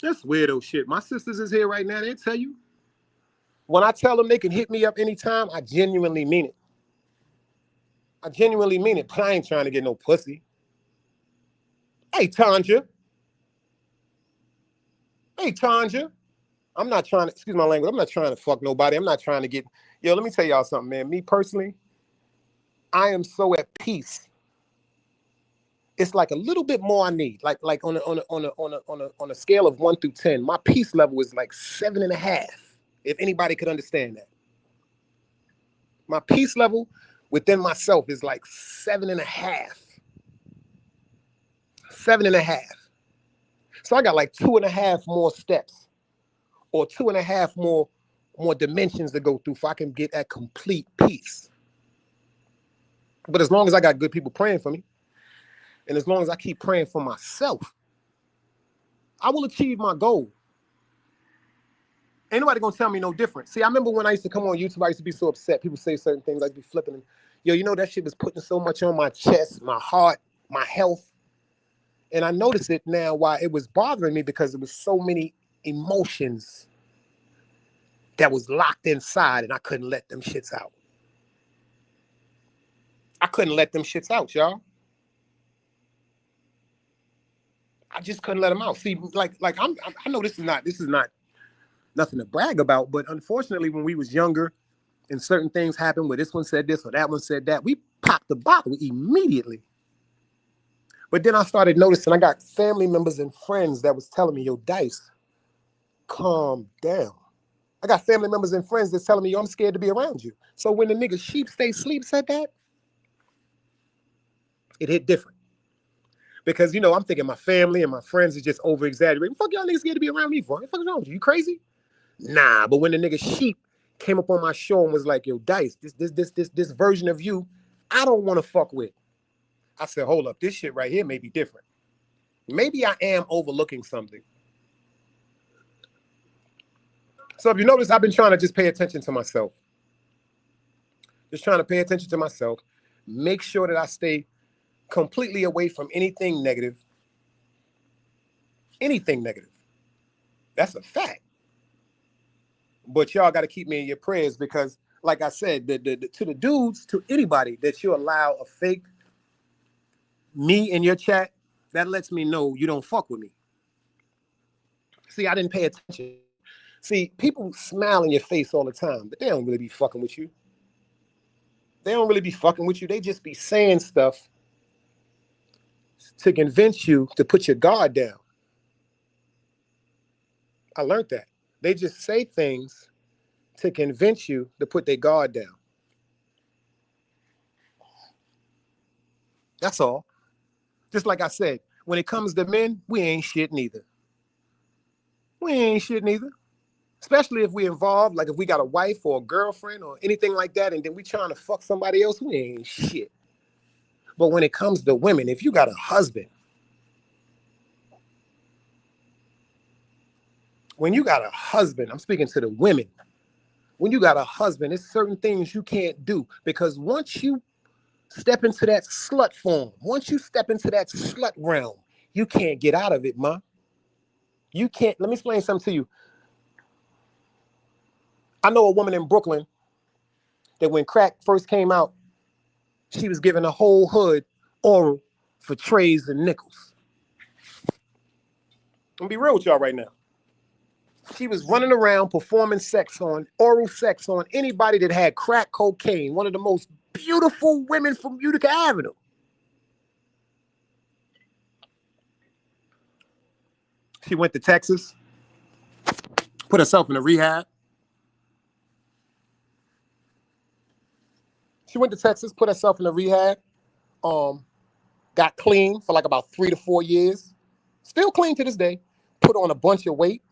That's weirdo shit. My sisters is here right now. They tell you. When I tell them they can hit me up anytime, I genuinely mean it. I genuinely mean it. But I ain't trying to get no pussy. Hey, Tanja. Hey, Tanja. I'm not trying to, excuse my language, I'm not trying to fuck nobody. I'm not trying to get, yo, let me tell y'all something, man. Me personally, I am so at peace. It's like a little bit more I need. Like on a scale of 1 through 10, my peace level is like 7.5. If anybody could understand that. My peace level within myself is like 7.5. 7.5. So I got like 2.5 more steps, or 2.5 more dimensions to go through if I can get that complete peace. But as long as I got good people praying for me, and as long as I keep praying for myself, I will achieve my goal. Ain't nobody gonna tell me no different. See, I remember when I used to come on YouTube, I used to be so upset. People say certain things, I'd be flipping them. Yo, you know, that shit was putting so much on my chest, my heart, my health. And I notice it now why it was bothering me, because there was so many emotions that was locked inside and I couldn't let them shits out. I couldn't let them shits out, y'all. I just couldn't let them out. See, like I know this is not nothing to brag about, but unfortunately, when we was younger and certain things happened where this one said this or that one said that, we popped the bottle immediately. But then I started noticing I got family members and friends that was telling me, yo, Dice, calm down. I got family members and friends that's telling me, yo, I'm scared to be around you. So when the nigga sheep stay sleep said that, it hit different. Because, you know, I'm thinking my family and my friends is just over exaggerating. Fuck y'all niggas scared to be around me for? What the fuck is wrong with you? You crazy? Nah, but when the nigga sheep came up on my show and was like, yo, Dice, this version of you, I don't want to fuck with. I said, hold up, this shit right here may be different. Maybe I am overlooking something. So if you notice, I've been trying to just pay attention to myself. Just trying to pay attention to myself. Make sure that I stay completely away from anything negative. Anything negative. That's a fact. But y'all got to keep me in your prayers, because, like I said, to the dudes, to anybody that you allow a fake me in your chat, that lets me know you don't fuck with me. See, I didn't pay attention. See, people smile in your face all the time, but they don't really be fucking with you. They don't really be fucking with you. They just be saying stuff to convince you to put your guard down. I learned that. They just say things to convince you to put their guard down. That's all. Just like I said, when it comes to men, we ain't shit neither. We ain't shit neither. Especially if we involved, like if we got a wife or a girlfriend or anything like that, and then we trying to fuck somebody else, we ain't shit. But when it comes to women, if you got a husband, when you got a husband, I'm speaking to the women. When you got a husband, there's certain things you can't do, because once you step into that slut form, once you step into that slut realm, you can't get out of it, ma. You can't, let me explain something to you. I know a woman in Brooklyn that when crack first came out, she was giving a whole hood oral for trays and nickels. I'm gonna be real with y'all right now. She was running around performing oral sex on anybody that had crack cocaine, one of the most beautiful women from Utica Avenue. She went to Texas, put herself in a rehab. She went to Texas, put herself in a rehab, got clean for like about 3 to 4 years. Still clean to this day, put on a bunch of weight.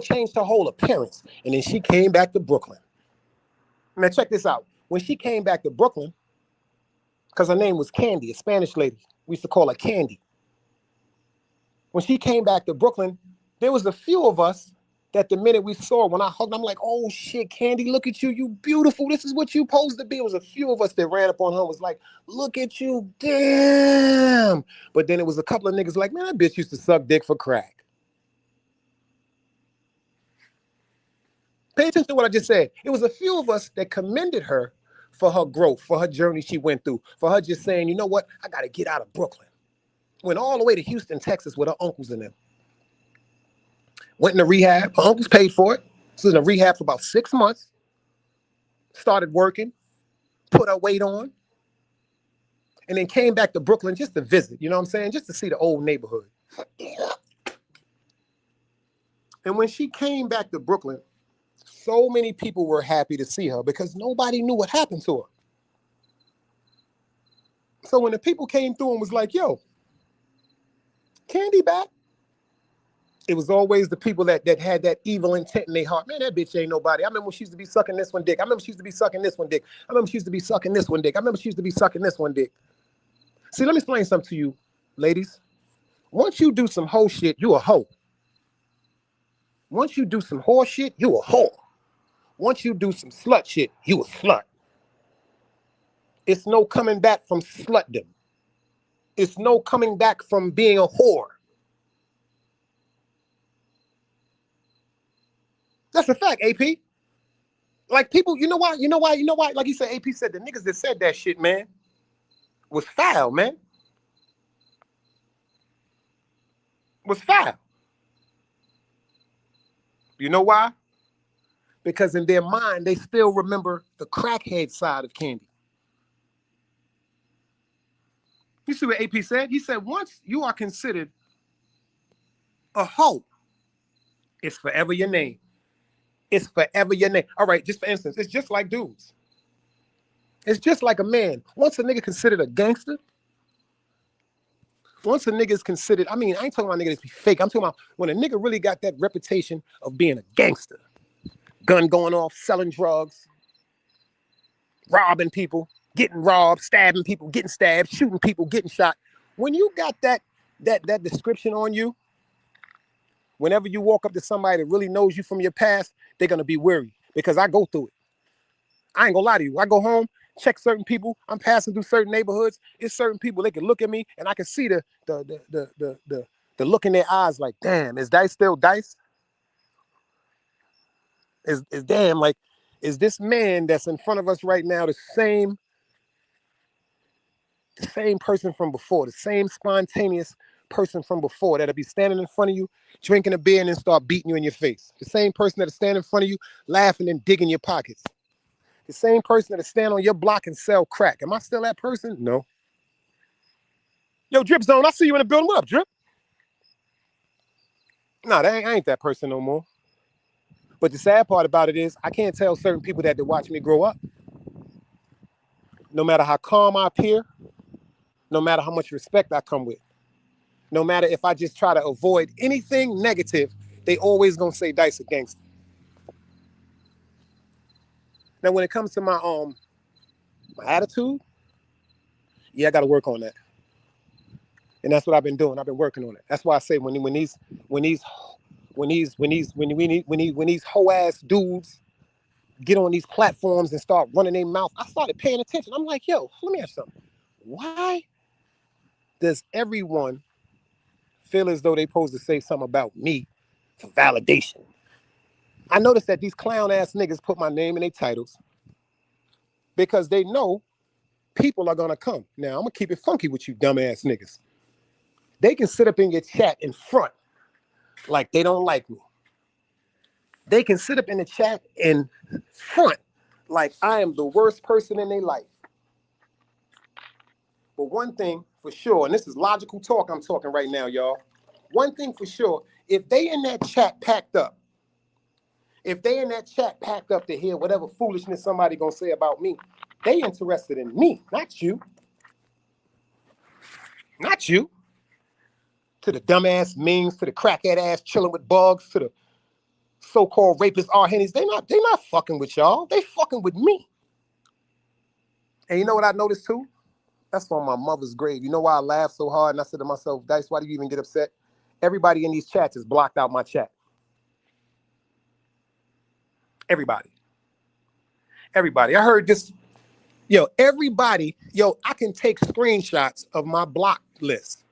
Changed her whole appearance. And then she came back to Brooklyn. Now, check this out. When she came back to Brooklyn, because her name was Candy, a Spanish lady, we used to call her Candy. When she came back to Brooklyn, there was a few of us that the minute we saw her, when I hugged her, I'm like, oh shit, Candy, look at you. You beautiful. This is what you supposed to be. It was a few of us that ran up on her and was like, look at you, damn. But then it was a couple of niggas like, man, that bitch used to suck dick for crack. Pay attention to what I just said. It was a few of us that commended her for her growth, for her journey she went through, for her just saying, you know what, I got to get out of Brooklyn. Went all the way to Houston, Texas with her uncles in them. Went into rehab. Her uncles paid for it. She was in a rehab for about 6 months. Started working, put her weight on, and then came back to Brooklyn just to visit, you know what I'm saying? Just to see the old neighborhood. And when she came back to Brooklyn, so many people were happy to see her because nobody knew what happened to her. So when the people came through and was like, yo, Candy back, it was always the people that had that evil intent in their heart. Man, that bitch ain't nobody. I remember when she used to be sucking this one dick. I remember she used to be sucking this one dick. I remember she used to be sucking this one dick. I remember she used to be sucking this one dick. See, let me explain something to you, ladies. Once you do some hoe shit, you a hoe. Once you do some whore shit, you a whore. Once you do some slut shit, you a slut. It's no coming back from slutdom. It's no coming back from being a whore. That's a fact, AP. Like people, you know why? Like you said, AP said the niggas that said that shit, man, was foul, man. Was foul. You know why? Because in their mind, they still remember the crackhead side of Candy. You see what AP said? He said, once you are considered a hoe, it's forever your name. It's forever your name. All right, just for instance, it's just like dudes. It's just like a man. Once a nigga considered a gangster, once a nigga is considered, I ain't talking about niggas be fake. I'm talking about when a nigga really got that reputation of being a gangster. Gun going off, selling drugs, robbing people, getting robbed, stabbing people, getting stabbed, shooting people, getting shot. When you got that description on you, whenever you walk up to somebody that really knows you from your past, they're going to be worried because I go through it. I ain't gonna lie to you. I go home, check certain people. I'm passing through certain neighborhoods. It's certain people, they can look at me and I can see the look in their eyes like, damn, is Dice still Dice? Is damn, like, is this man that's in front of us right now the same person from before, the same spontaneous person from before that'll be standing in front of you, drinking a beer and then start beating you in your face. The same person that'll stand in front of you, laughing and digging your pockets. The same person that'll stand on your block and sell crack. Am I still that person? No. Yo, Drip Zone, I see you in the building. What up, Drip? No, I ain't that person no more. But the sad part about it is I can't tell certain people that watch me grow up. No matter how calm I appear, no matter how much respect I come with, no matter if I just try to avoid anything negative, they always gonna say Dice a gangster. Now, when it comes to my attitude, yeah, I got to work on that, and that's what I've been doing. I've been working on it. That's why I say when these hoe ass dudes get on these platforms and start running their mouth, I started paying attention. I'm like, yo, let me ask you something. Why does everyone feel as though they supposed to say something about me for validation. I noticed that these clown ass niggas put my name in their titles because they know people are gonna come. Now I'm gonna keep it funky with you dumb ass niggas. They can sit up in your chat in front like they don't like me. They can sit up in the chat in front like I am the worst person in their life. But one thing for sure, and this is logical talk I'm talking right now, y'all. One thing for sure, if they in that chat packed up, to hear whatever foolishness somebody gonna say about me, they interested in me, not you. Not you. To the dumbass memes, to the crackhead ass chilling with bugs, to the so-called rapist Henny's, they not fucking with y'all. They fucking with me. And you know what I noticed too? That's on my mother's grave. You know why I laughed so hard and I said to myself, Dice, why do you even get upset? Everybody in these chats has blocked out my chat. Everybody. I heard this. Everybody, I can take screenshots of my block list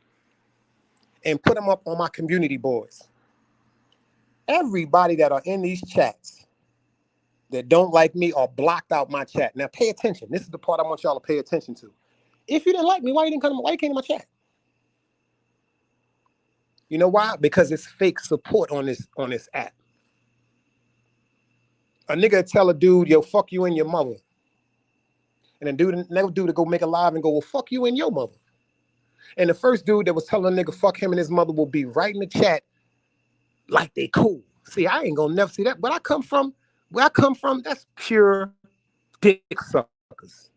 and put them up on my community boards. Everybody that are in these chats that don't like me are blocked out my chat. Now pay attention. This is the part I want y'all to pay attention to. If you didn't like me, why you came to my chat? You know why? Because it's fake support on this app. A nigga tell a dude, yo, fuck you and your mother. And another dude to go make a live and go, well, fuck you and your mother. And the first dude that was telling a nigga fuck him and his mother will be right in the chat like they cool. See, I ain't gonna never see that. Where I come from, that's pure dick suckers.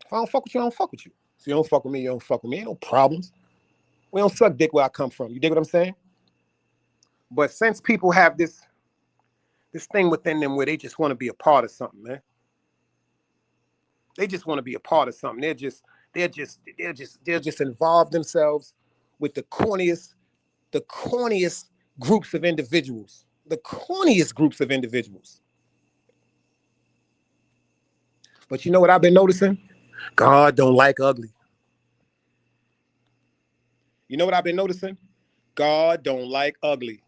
If I don't fuck with you, I don't fuck with you. If you don't fuck with me, you don't fuck with me. Ain't no problems. We don't suck dick where I come from. You dig what I'm saying? But since people have this thing within them where they just want to be a part of something, man. They just want to be a part of something. They'll just involve themselves with the corniest groups of individuals. The corniest groups of individuals. But you know what I've been noticing? God don't like ugly. You know what I've been noticing? God don't like ugly.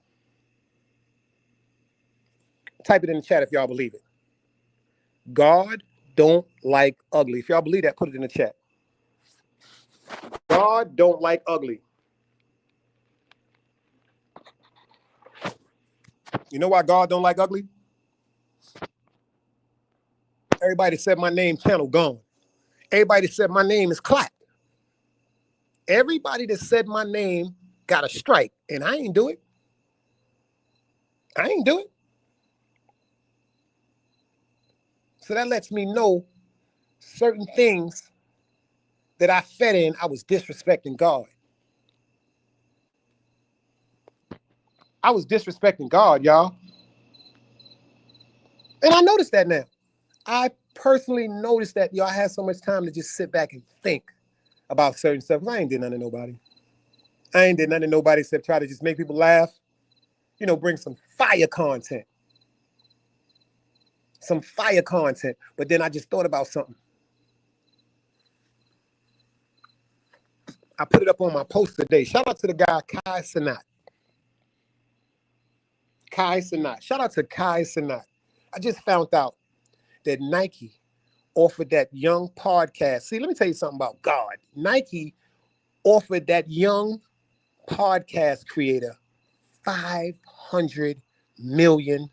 Type it in the chat if y'all believe it. God don't like ugly. If y'all believe that, put it in the chat. God don't like ugly. You know why God don't like ugly? Everybody said my name, channel gone. Everybody said my name is clapped. Everybody that said my name got a strike, and I ain't do it. So that lets me know certain things that I fed in, I was disrespecting God. I was disrespecting God, y'all. And I noticed that now. I personally noticed that y'all had so much time to just sit back and think about certain stuff. I ain't did nothing to nobody. Except try to just make people laugh. Bring some fire content. But then I just thought about something. I put it up on my post today. Shout out to the guy, Kai Sanat. Shout out to Kai Sanat. I just found out that Nike offered that young podcast. See, let me tell you something about God. Nike offered that young podcast creator $500 million.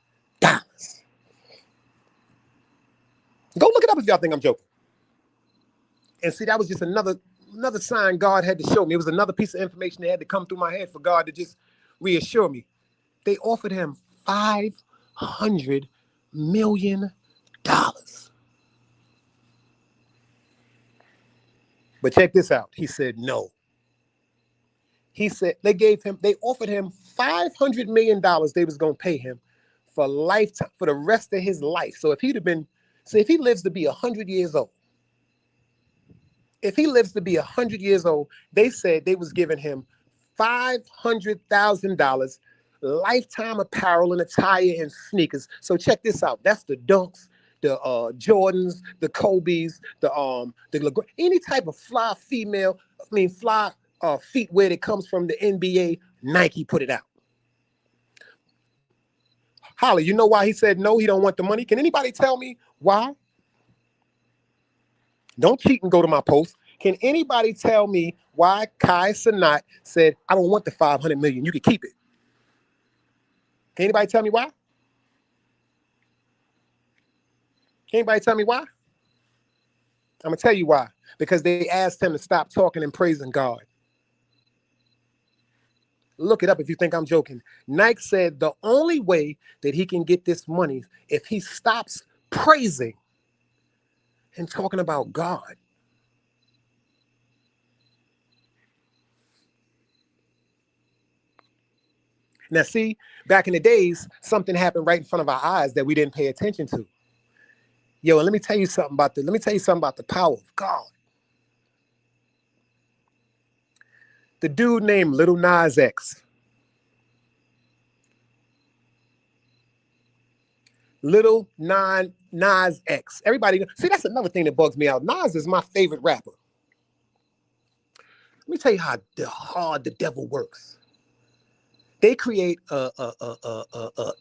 Go look it up if y'all think I'm joking. And see, that was just another sign God had to show me. It was another piece of information that had to come through my head for God to just reassure me. They offered him $500 million. But check this out. He said no. He said they offered him $500 million they was going to pay him for lifetime, for the rest of his life. So if he lives to be 100 years old, they said they was giving him $500,000 lifetime apparel and attire and sneakers. So check this out. That's the Dunks, the Jordans, the Kobe's, the any type of fly feetwear that comes from the NBA, Nike put it out. Holly, you know why he said no, he don't want the money? Can anybody tell me why? Don't cheat and go to my post. Can anybody tell me why Kai Cenat said, I don't want the $500 million, you can keep it? Can anybody tell me why? Can anybody tell me why? I'm going to tell you why. Because they asked him to stop talking and praising God. Look it up if you think I'm joking. Nike said the only way that he can get this money if he stops praising and talking about God. Now, see, back in the days, something happened right in front of our eyes that we didn't pay attention to. Yo, and let me tell you something about the power of God. The dude named Little Nas X. Little Nas X. Everybody, see, that's another thing that bugs me out. Nas is my favorite rapper. Let me tell you how hard the devil works. They create a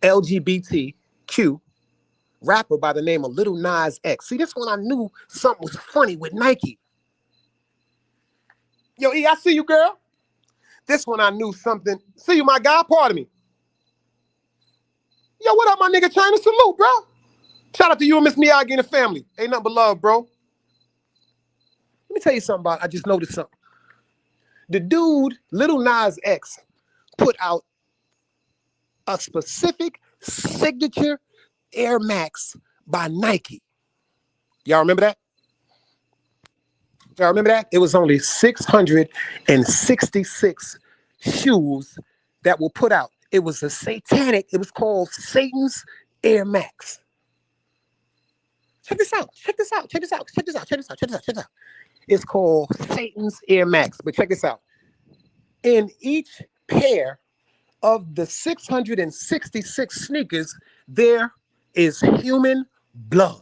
LGBTQ rapper by the name of Little Nas X. See, this one I knew something was funny with Nike. Yo, E, I see you, girl. This one I knew something. See you, my guy. Pardon me. Yo, what up, my nigga? China, salute, bro. Shout out to you and Miss Miyagi and the family. Ain't nothing but love, bro. Let me tell you something about it. I just noticed something. The dude, Little Nas X, put out a specific signature Air Max by Nike. Y'all remember that? Y'all remember that? It was only 666 shoes that were put out. It was it was called Satan's Air Max. Check this out. It's called Satan's Air Max. But check this out. In each pair of the 666 sneakers, there is human blood.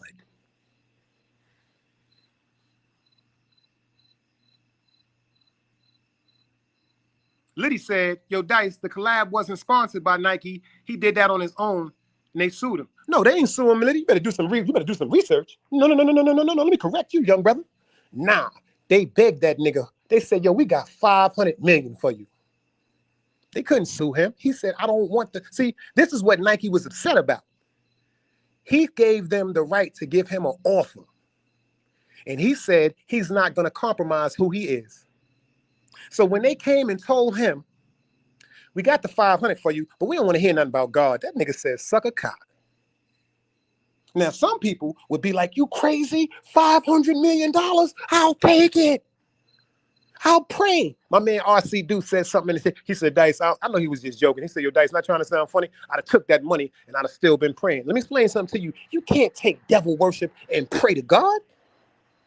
Liddy said, yo, Dice, the collab wasn't sponsored by Nike. He did that on his own, and they sued him. No, they ain't suing him, Liddy. You better do some research. No. Let me correct you, young brother. Nah, they begged that nigga. They said, yo, we got $500 million for you. They couldn't sue him. He said, I don't want to. See, this is what Nike was upset about. He gave them the right to give him an offer. And he said he's not going to compromise who he is. So when they came and told him, we got the 500 for you, but we don't want to hear nothing about God, that nigga said, suck a cock. Now, some people would be like, you crazy? $500 million? I'll take it. I'll pray. My man RC Dude said something. He said, Dice, I know he was just joking. He said, yo, Dice, not trying to sound funny. I'd have took that money and I'd have still been praying. Let me explain something to you. You can't take devil worship and pray to God.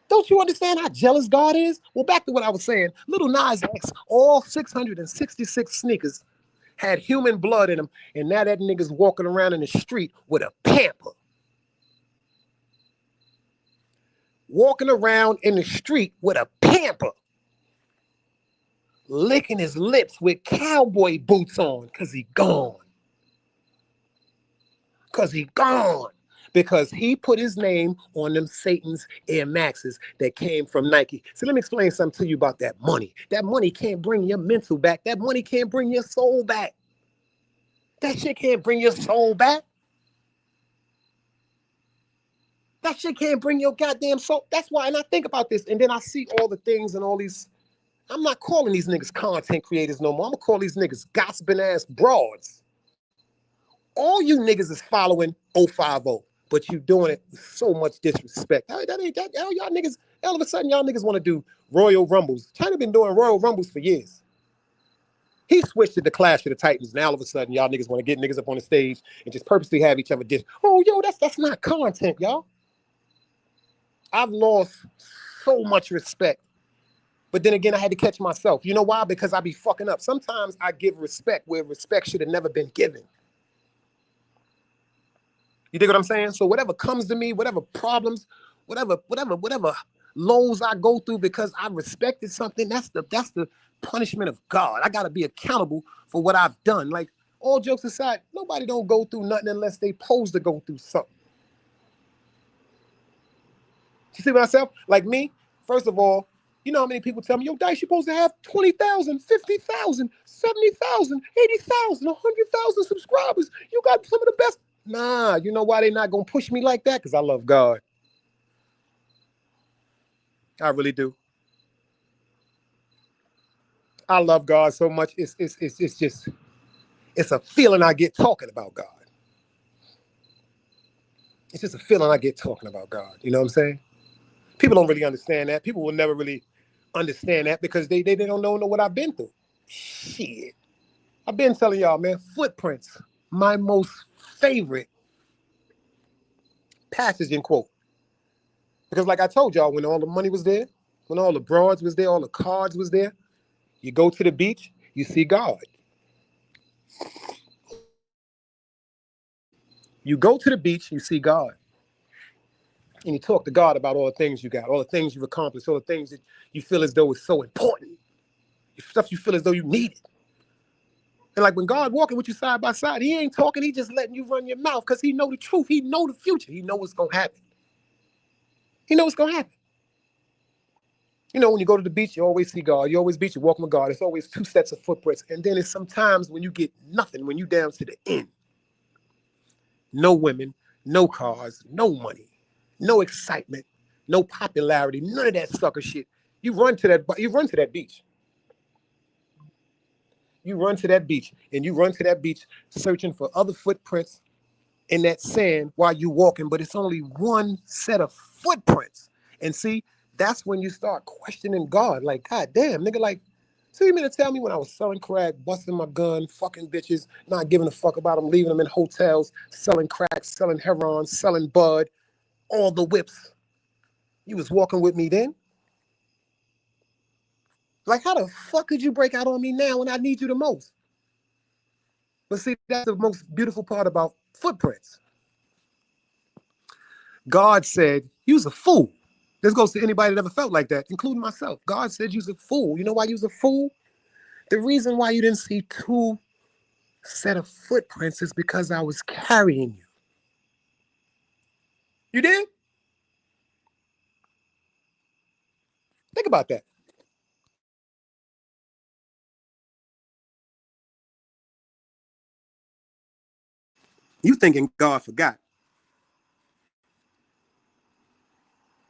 Don't you understand how jealous God is? Well, back to what I was saying. Little Nas X, all 666 sneakers had human blood in them, and now that nigga's walking around in the street with a pamper. Walking around in the street with a pamper. Licking his lips with cowboy boots on because he gone. Because he put his name on them Satan's Air Maxes that came from Nike. So let me explain something to you about that money. That money can't bring your mental back. That money can't bring your soul back. That shit can't bring your soul back. That shit can't bring your goddamn soul. That's why, and I think about this, and then I see all the things and all these. I'm not calling these niggas content creators no more. I'm gonna call these niggas gossiping ass broads. All you niggas is following 050. But you doing it with so much disrespect. Y'all niggas, all of a sudden, y'all niggas want to do Royal Rumbles. China been doing Royal Rumbles for years. He switched to the Clash of the Titans. Now all of a sudden, y'all niggas want to get niggas up on the stage and just purposely have each other diss. Oh, yo, that's not content, y'all. I've lost so much respect. But then again, I had to catch myself. You know why? Because I be fucking up. Sometimes I give respect where respect should have never been given. You dig what I'm saying? So whatever comes to me, whatever problems, whatever lows I go through because I respected something, that's the punishment of God. I gotta be accountable for what I've done. Like, all jokes aside, nobody don't go through nothing unless they pose to go through something. You see myself? Like me, first of all, you know how many people tell me, yo, Dice, you're supposed to have 20,000, 50,000, 70,000, 80,000, 100,000 subscribers. You got some of the best. Nah, you know why they're not going to push me like that? Because I love God. I really do. I love God so much. It's just, it's a feeling I get talking about God. It's just a feeling I get talking about God. You know what I'm saying? People don't really understand that. People will never really understand that because they don't know what I've been through. Shit. I've been telling y'all, man, footprints, my most favorite passage and quote. Because like I told y'all, when all the money was there, when all the broads was there, all the cards was there, you go to the beach, you see God. You go to the beach, you see God. And you talk to God about all the things you got, all the things you've accomplished, all the things that you feel as though is so important, stuff you feel as though you need it. And like when God walking with you side by side, he ain't talking, he just letting you run your mouth because he know the truth. He know the future. He know what's going to happen. He know what's going to happen. You know, when you go to the beach, you always see God. You always beach, you walking with God. It's always two sets of footprints. And then it's sometimes when you get nothing, when you down to the end. No women, no cars, no money, no excitement, no popularity, none of that sucker shit. You run to that beach. You run to that beach, and you run to that beach searching for other footprints in that sand while you walking, but it's only one set of footprints. And see, that's when you start questioning God. Like, God damn, nigga, like, so you mean to tell me when I was selling crack, busting my gun, fucking bitches, not giving a fuck about them, leaving them in hotels, selling crack, selling heroin, selling bud, all the whips, you was walking with me then? Like, how the fuck could you break out on me now when I need you the most? But see, that's the most beautiful part about footprints. God said, you's a fool. This goes to anybody that ever felt like that, including myself. God said you's a fool. You know why you's a fool? The reason why you didn't see two set of footprints is because I was carrying you. You did? Think about that. You thinking God forgot.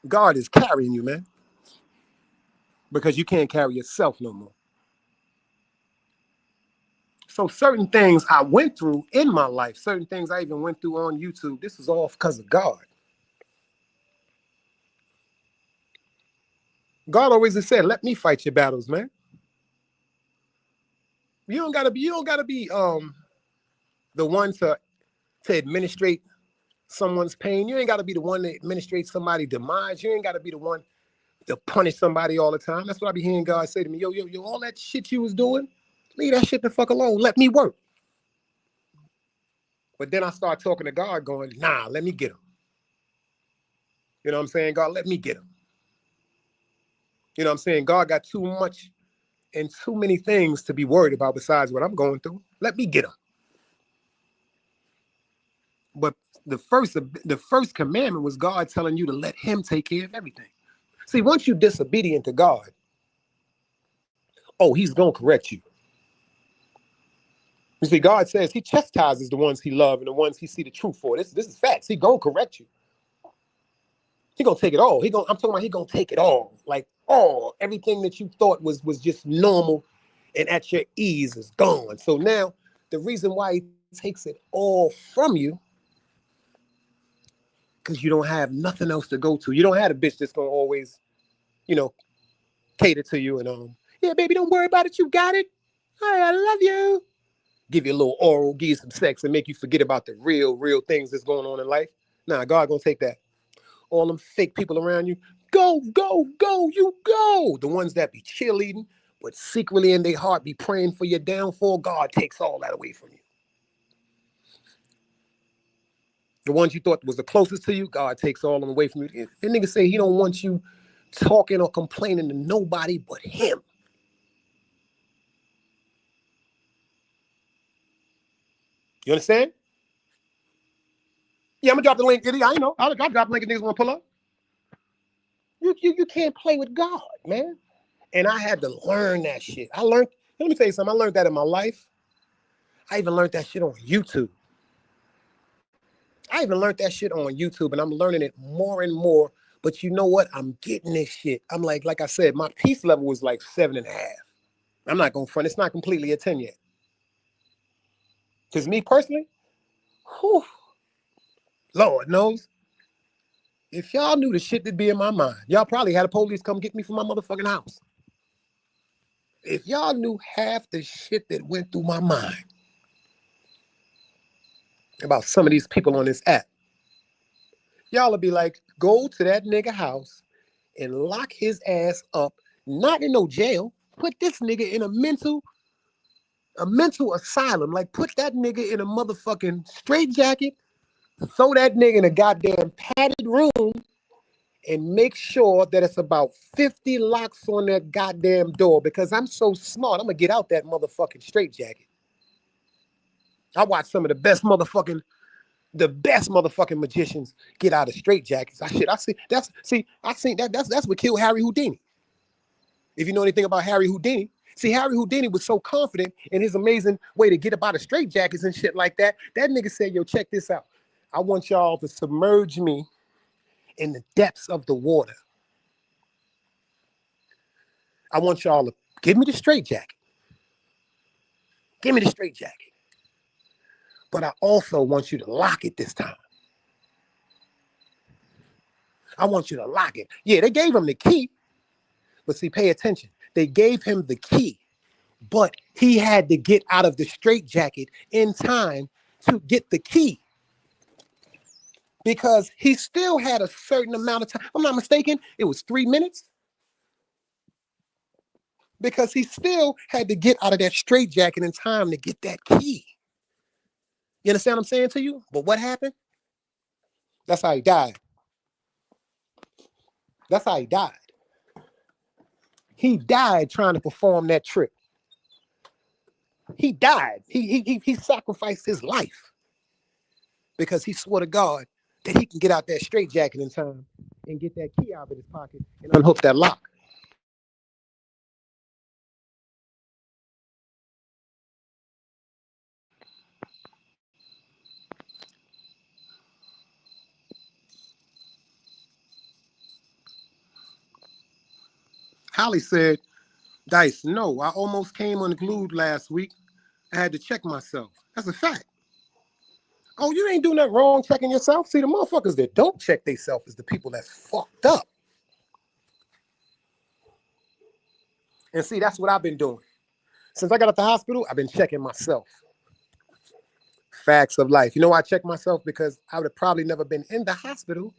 God is carrying you, man. Because you can't carry yourself no more. So certain things I went through in my life, certain things I even went through on YouTube, this is all because of God. God always has said, let me fight your battles, man. You don't gotta be the one to administrate someone's pain. You ain't gotta be the one to administrate somebody's demise. You ain't gotta be the one to punish somebody all the time. That's what I be hearing God say to me. Yo, all that shit you was doing, leave that shit the fuck alone. Let me work. But then I start talking to God going, nah, let me get him. You know what I'm saying? God, let me get him. You know what I'm saying? God got too much and too many things to be worried about besides what I'm going through. Let me get him. But the first commandment was God telling you to let him take care of everything. See, once you're disobedient to God, oh, he's going to correct you. You see, God says he chastises the ones he loves and the ones he see the truth for. This is facts. He going to correct you. He going to take it all. I'm talking about he going to take it all. Like all, everything that you thought was just normal and at your ease is gone. So now the reason why he takes it all from you, because you don't have nothing else to go to. You don't have a bitch that's going to always, you know, cater to you and yeah, baby, don't worry about it. You got it. Hey, I love you. Give you a little oral, give you some sex, and make you forget about the real things that's going on in life. Nah, God gonna take that. All them fake people around you, go, you go. The ones that be cheerleading, but secretly in their heart be praying for your downfall, God takes all that away from you. The ones you thought was the closest to you, God takes all them away from you. If the nigga say he don't want you talking or complaining to nobody but him. You understand? Yeah, I'm gonna drop the link. I know. I'll drop the link if niggas want to pull up. You can't play with God, man. And I had to learn that shit. Let me tell you something. I learned that in my life. I even learned that shit on YouTube. And I'm learning it more and more. But you know what? I'm getting this shit. I'm like I said, my peace level was like 7.5. I'm not going to front. It's not completely a 10 yet. Because me personally, whew, Lord knows, if y'all knew the shit that'd be in my mind, y'all probably had a police come get me from my motherfucking house. If y'all knew half the shit that went through my mind about some of these people on this app, y'all would be like, go to that nigga house and lock his ass up, not in no jail, put this nigga in a mental asylum. Like, put that nigga in a motherfucking straitjacket, throw that nigga in a goddamn padded room, and make sure that it's about 50 locks on that goddamn door, because I'm so smart, I'm gonna get out that motherfucking straitjacket. I watch some of the best motherfucking magicians get out of straitjackets. That's what killed Harry Houdini. If you know anything about Harry Houdini, see, Harry Houdini was so confident in his amazing way to get up out of straitjackets and shit like that. That nigga said, yo, check this out. I want y'all to submerge me in the depths of the water. I want y'all to give me the straitjacket. Give me the straitjacket. But I also want you to lock it this time. I want you to lock it. Yeah, they gave him the key. But see, pay attention. They gave him the key, but he had to get out of the straitjacket in time to get the key, because he still had a certain amount of time. If I'm not mistaken, it was 3 minutes, because he still had to get out of that straitjacket in time to get that key. You understand what I'm saying to you? But what happened? That's how he died. That's how he died. He died trying to perform that trick. He died. He sacrificed his life because he swore to God that he can get out that straitjacket in time and get that key out of his pocket and unhook that lock. Holly said, Dice, no, I almost came unglued last week. I had to check myself. That's a fact. Oh, you ain't doing nothing wrong checking yourself. See, the motherfuckers that don't check themselves is the people that's fucked up. And see, that's what I've been doing. Since I got out the hospital, I've been checking myself. Facts of life. You know why I check myself? Because I would have probably never been in the hospital.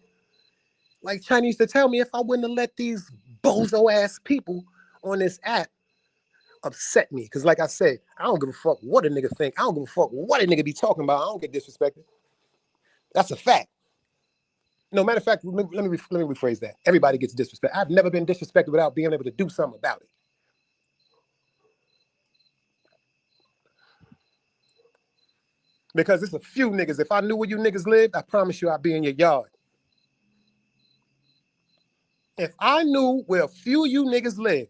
Like Chinese used to tell me, if I wouldn't have let these bozo ass people on this app upset me. Because like I said, I don't give a fuck what a nigga think. I don't give a fuck what a nigga be talking about. I don't get disrespected. That's a fact. No, matter of fact, let me rephrase that. Everybody gets disrespected. I've never been disrespected without being able to do something about it. Because it's a few niggas. If I knew where you niggas lived, I promise you I'd be in your yard. If I knew where a few of you niggas lived,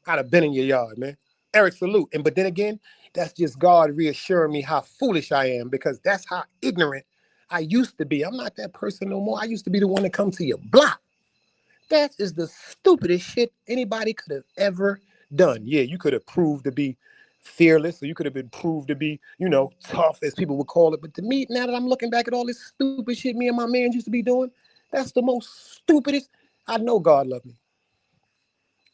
I'd have been in your yard, man. Eric, salute. But then again, that's just God reassuring me how foolish I am, because that's how ignorant I used to be. I'm not that person no more. I used to be the one to come to your block. That is the stupidest shit anybody could have ever done. Yeah, you could have proved to be fearless, or you could have been proved to be, tough, as people would call it. But to me, now that I'm looking back at all this stupid shit me and my man used to be doing, that's the most stupidest. I know God loved me.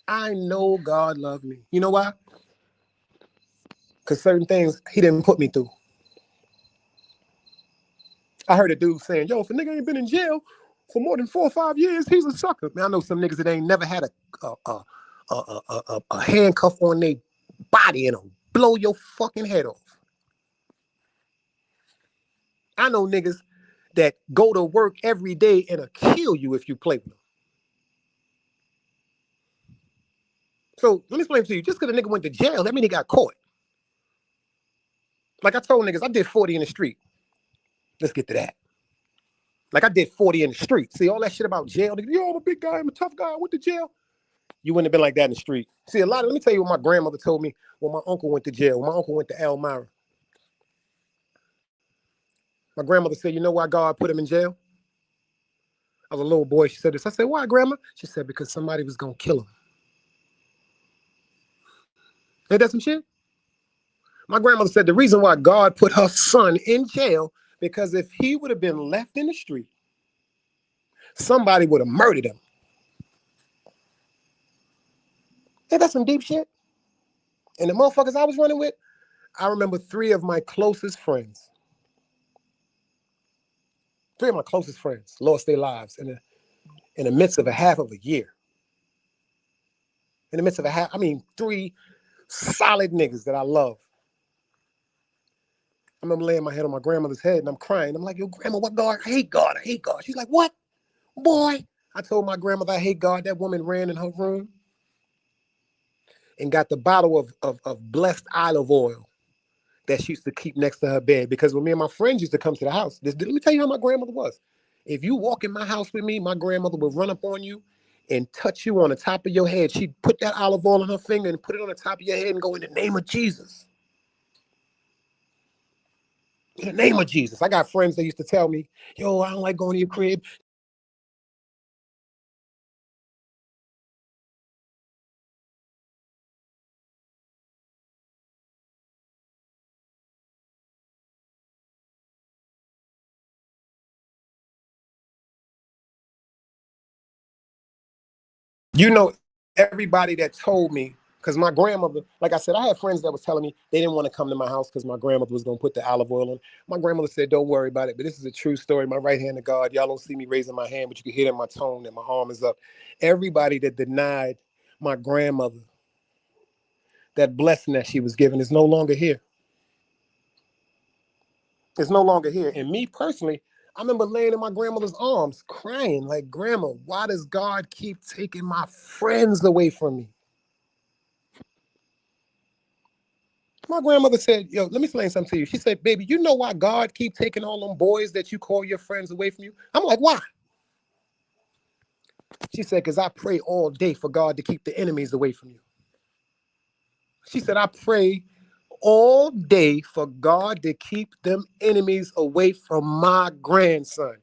I know God loved me. You know why? Because certain things he didn't put me through. I heard a dude saying, yo, if a nigga ain't been in jail for more than 4 or 5 years, he's a sucker. Man, I know some niggas that ain't never had a handcuff on their body and it'll blow your fucking head off. I know niggas that go to work every day and it'll kill you if you play with them. So let me explain to you. Just because a nigga went to jail, that mean he got caught. Like I told niggas, I did 40 in the street. Let's get to that. Like I did 40 in the street. See, all that shit about jail. Yo, I'm a big guy. I'm a tough guy. I went to jail. You wouldn't have been like that in the street. See, let me tell you what my grandmother told me when my uncle went to jail. When my uncle went to Elmira. My grandmother said, you know why God put him in jail? I was a little boy. She said this. I said, why, Grandma? She said, because somebody was going to kill him. Ain't that some shit? My grandmother said the reason why God put her son in jail, because if he would have been left in the street, somebody would have murdered him. Ain't that some deep shit? And the motherfuckers I was running with, I remember three of my closest friends lost their lives in the midst of a half of a year. In the midst of three solid niggas that I love. I remember laying my head on my grandmother's head and I'm crying. I'm like, yo, Grandma, what God? I hate God. I hate God. She's like, what? Boy. I told my grandmother I hate God. That woman ran in her room and got the bottle of blessed olive oil that she used to keep next to her bed. Because when me and my friends used to come to the house, let me tell you how my grandmother was. If you walk in my house with me, my grandmother would run up on you and touch you on the top of your head. She'd put that olive oil on her finger and put it on the top of your head and go, in the name of Jesus. In the name of Jesus. I got friends that used to tell me, yo, I don't like going to your crib. You know, everybody that told me, because my grandmother, like I said, I had friends that was telling me they didn't want to come to my house because my grandmother was going to put the olive oil on. My grandmother said, don't worry about it. But this is a true story. My right hand to God. Y'all don't see me raising my hand, but you can hear it in my tone that my arm is up. Everybody that denied my grandmother that blessing that she was given is no longer here. It's no longer here. And me personally, I remember laying in my grandmother's arms crying like, Grandma, why does God keep taking my friends away from me? My grandmother said, yo, let me explain something to you. She said, baby, you know why God keep taking all them boys that you call your friends away from you? I'm like, why? She said, because I pray all day for God to keep the enemies away from you. She said, I pray all day for God to keep them enemies away from my grandson.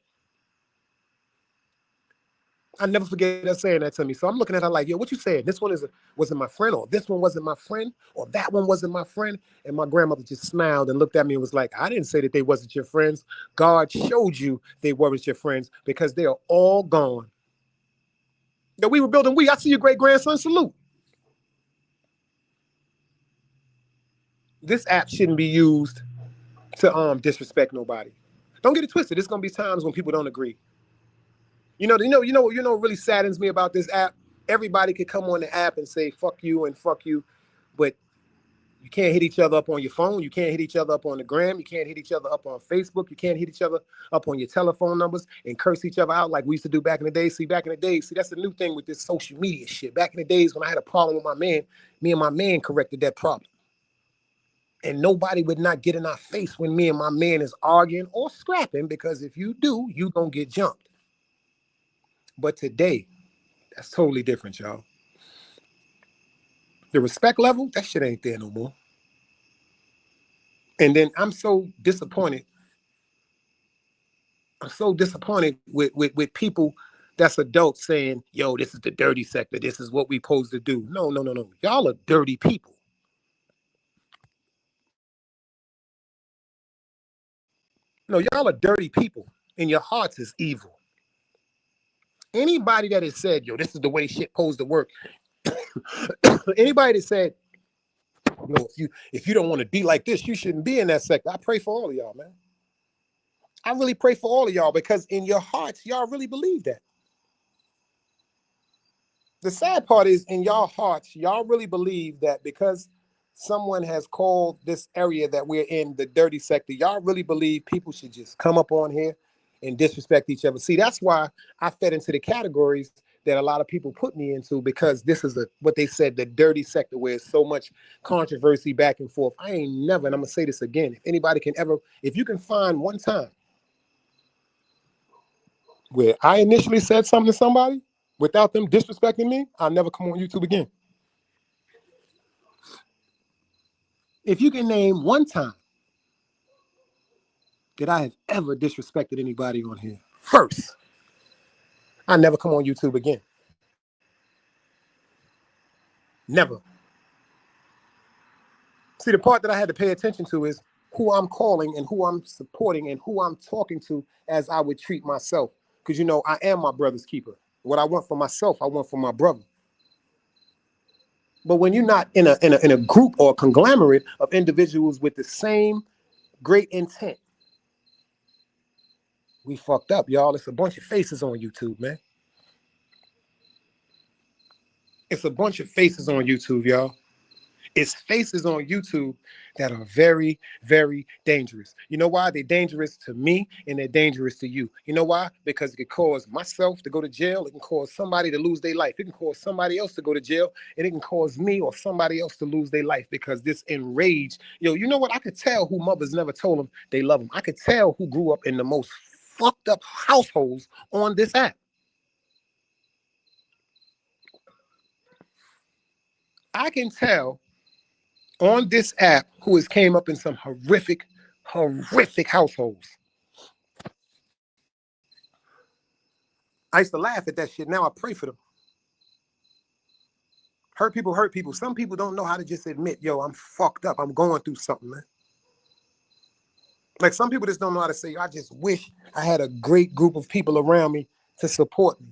I never forget her saying that to me. So I'm looking at her like, yo, what you saying? This one wasn't my friend, or this one wasn't my friend, or that one wasn't my friend. And my grandmother just smiled and looked at me and was like, I didn't say that they wasn't your friends. God showed you they weren't your friends because they are all gone. That we were building, I see your great grandson, salute. This app shouldn't be used to disrespect nobody. Don't get it twisted. There's gonna be times when people don't agree. You know what really saddens me about this app? Everybody could come on the app and say fuck you and fuck you, but you can't hit each other up on your phone. You can't hit each other up on the gram. You can't hit each other up on Facebook. You can't hit each other up on your telephone numbers and curse each other out like we used to do back in the day. See, that's the new thing with this social media shit. Back in the days when I had a problem with my man, me and my man corrected that problem. And nobody would not get in our face when me and my man is arguing or scrapping, because if you do, you gonna get jumped. But today, that's totally different, y'all. The respect level, that shit ain't there no more. And then I'm so disappointed. I'm so disappointed with people that's adults saying, yo, this is the dirty sector. This is what we supposed to do. No. Y'all are dirty people. No, y'all are dirty people. And your hearts is evil. Anybody that has said, yo, this is the way shit supposed to work. Anybody that said, yo, if you don't want to be like this, you shouldn't be in that sector. I pray for all of y'all, man. I really pray for all of y'all, because in your hearts, y'all really believe that. The sad part is, in y'all hearts, y'all really believe that because someone has called this area that we're in the dirty sector, y'all really believe people should just come up on here and disrespect each other. See, that's why I fed into the categories that a lot of people put me into, because this is what they said, the dirty sector, where it's so much controversy back and forth. I ain't never, and I'm gonna say this again, if anybody can ever, if you can find one time where I initially said something to somebody without them disrespecting me, I'll never come on YouTube again. If you can name one time that I have ever disrespected anybody on here, first, I never come on YouTube again. Never. See, the part that I had to pay attention to is who I'm calling and who I'm supporting and who I'm talking to, as I would treat myself. Because, you know, I am my brother's keeper. What I want for myself, I want for my brother. But when you're not in a group or a conglomerate of individuals with the same great intent, we fucked up, y'all. It's a bunch of faces on YouTube, man. It's a bunch of faces on YouTube, y'all. It's faces on YouTube that are very, very dangerous. You know why? They're dangerous to me and they're dangerous to you. You know why? Because it can cause myself to go to jail. It can cause somebody to lose their life. It can cause somebody else to go to jail. And it can cause me or somebody else to lose their life because this enraged. Yo, you know what? I could tell who mothers never told them they love them. I could tell who grew up in the most fucked up households on this app. I can tell on this app who has came up in some horrific households. I used to laugh at that shit. Now I pray for them. Hurt people hurt people. Some people don't know how to just admit, yo, I'm fucked up. I'm going through something, man. Like some people just don't know how to say, I just wish I had a great group of people around me to support me.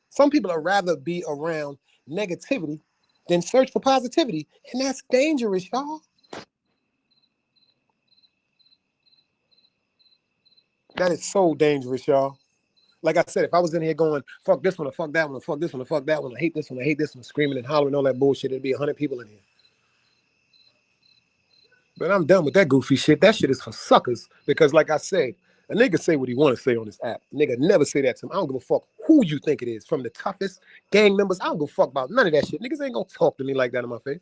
Some people would rather be around negativity than search for positivity. And that's dangerous, y'all. That is so dangerous, y'all. Like I said, if I was in here going, fuck this one, or fuck that one, or fuck this one, or fuck that one, I hate this one, screaming and hollering, all that bullshit, it'd be 100 people in here. But I'm done with that goofy shit. That shit is for suckers. Because like I said, a nigga say what he want to say on this app. A nigga never say that to him. I don't give a fuck who you think it is. From the toughest gang members, I don't give a fuck about none of that shit. Niggas ain't gonna talk to me like that in my face.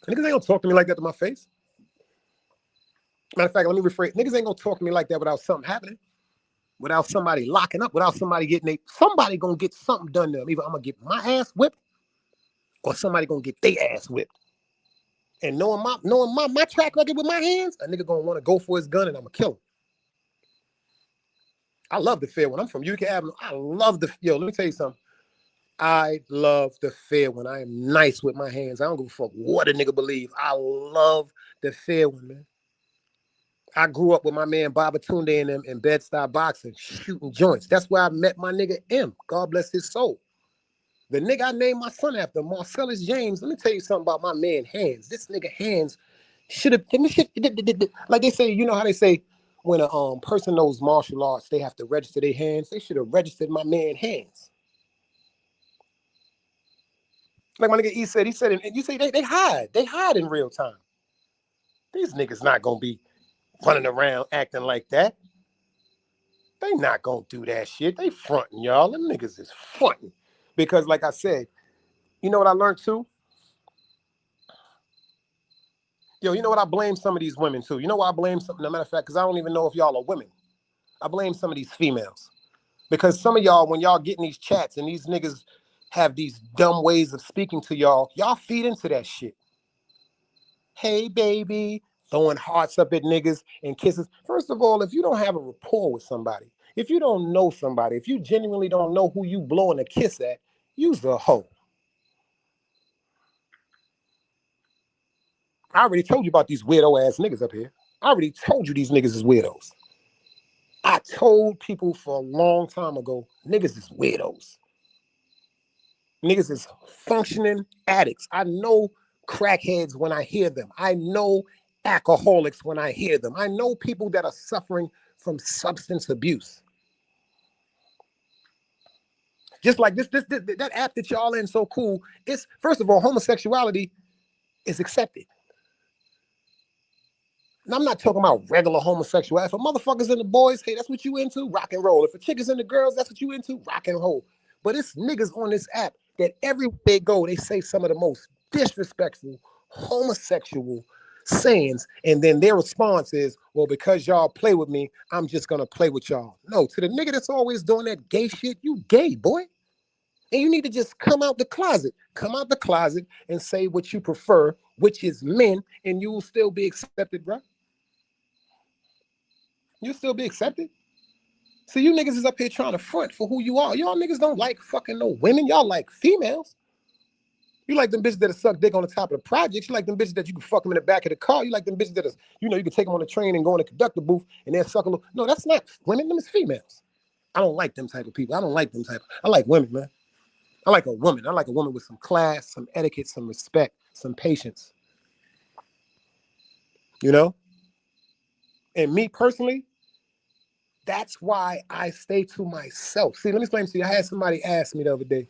Niggas ain't gonna talk to me like that to my face. Matter of fact, let me rephrase. Niggas ain't gonna talk to me like that without something happening. Without somebody locking up, without somebody getting somebody gonna get something done to them. Either I'm gonna get my ass whipped or somebody gonna get their ass whipped. And knowing my track record with my hands, a nigga gonna want to go for his gun and I'm gonna kill him. I love the fair when I'm from UK Avenue. I love let me tell you something. I love the fair when I am nice with my hands. I don't give a fuck what a nigga believe. I love the fair one, man. I grew up with my man Baba Tunde and them in Bed-Stuy boxing, shooting joints. That's where I met my nigga M. God bless his soul. The nigga I named my son after, Marcellus James. Let me tell you something about my man Hands. This nigga Hands should have, like they say, you know how they say when a person knows martial arts, they have to register their hands. They should have registered my man Hands. Like my nigga E said, and you say they hide in real time. These niggas not gonna be running around acting like that. They not gonna do that shit. They fronting, y'all. Them niggas is fronting. Because like I said, you know what I learned too? Yo, you know what? I blame some of these women too. You know why I blame some? No matter of fact, because I don't even know if y'all are women. I blame some of these females. Because some of y'all, when y'all get in these chats and these niggas have these dumb ways of speaking to y'all feed into that shit. Hey, baby, throwing hearts up at niggas and kisses. First of all, if you don't have a rapport with somebody, if you don't know somebody, if you genuinely don't know who you blowing a kiss at, you's a hoe. I already told you about these weirdo ass niggas up here. I already told you these niggas is weirdos. I told people for a long time ago, niggas is weirdos. Niggas is functioning addicts. I know crackheads when I hear them. I know alcoholics when I hear them. I know people that are suffering from substance abuse. Just like that app that y'all in so cool. It's first of all, homosexuality is accepted. And I'm not talking about regular homosexuality. If a motherfucker's into boys, hey, that's what you into, rock and roll. If a chick is into girls, that's what you into, rock and roll. But it's niggas on this app that everywhere they go, they say some of the most disrespectful, homosexual sayings. And then their response is, well, because y'all play with me, I'm just going to play with y'all. No, to the nigga that's always doing that gay shit, you gay, boy. And you need to just come out the closet. Come out the closet and say what you prefer, which is men, and you will still be accepted, bro. You'll still be accepted. So you niggas is up here trying to front for who you are. Y'all niggas don't like fucking no women. Y'all like females. You like them bitches that suck dick on the top of the projects. You like them bitches that you can fuck them in the back of the car. You like them bitches that are, you know, you can take them on the train and go in the conductor booth and they'll suck a little. No, that's not women. Them is females. I don't like them type of people. I don't like them type. I like women, man. I like a woman. I like a woman with some class, some etiquette, some respect, some patience. You know? And me personally, that's why I stay to myself. See, let me explain to you. I had somebody ask me the other day,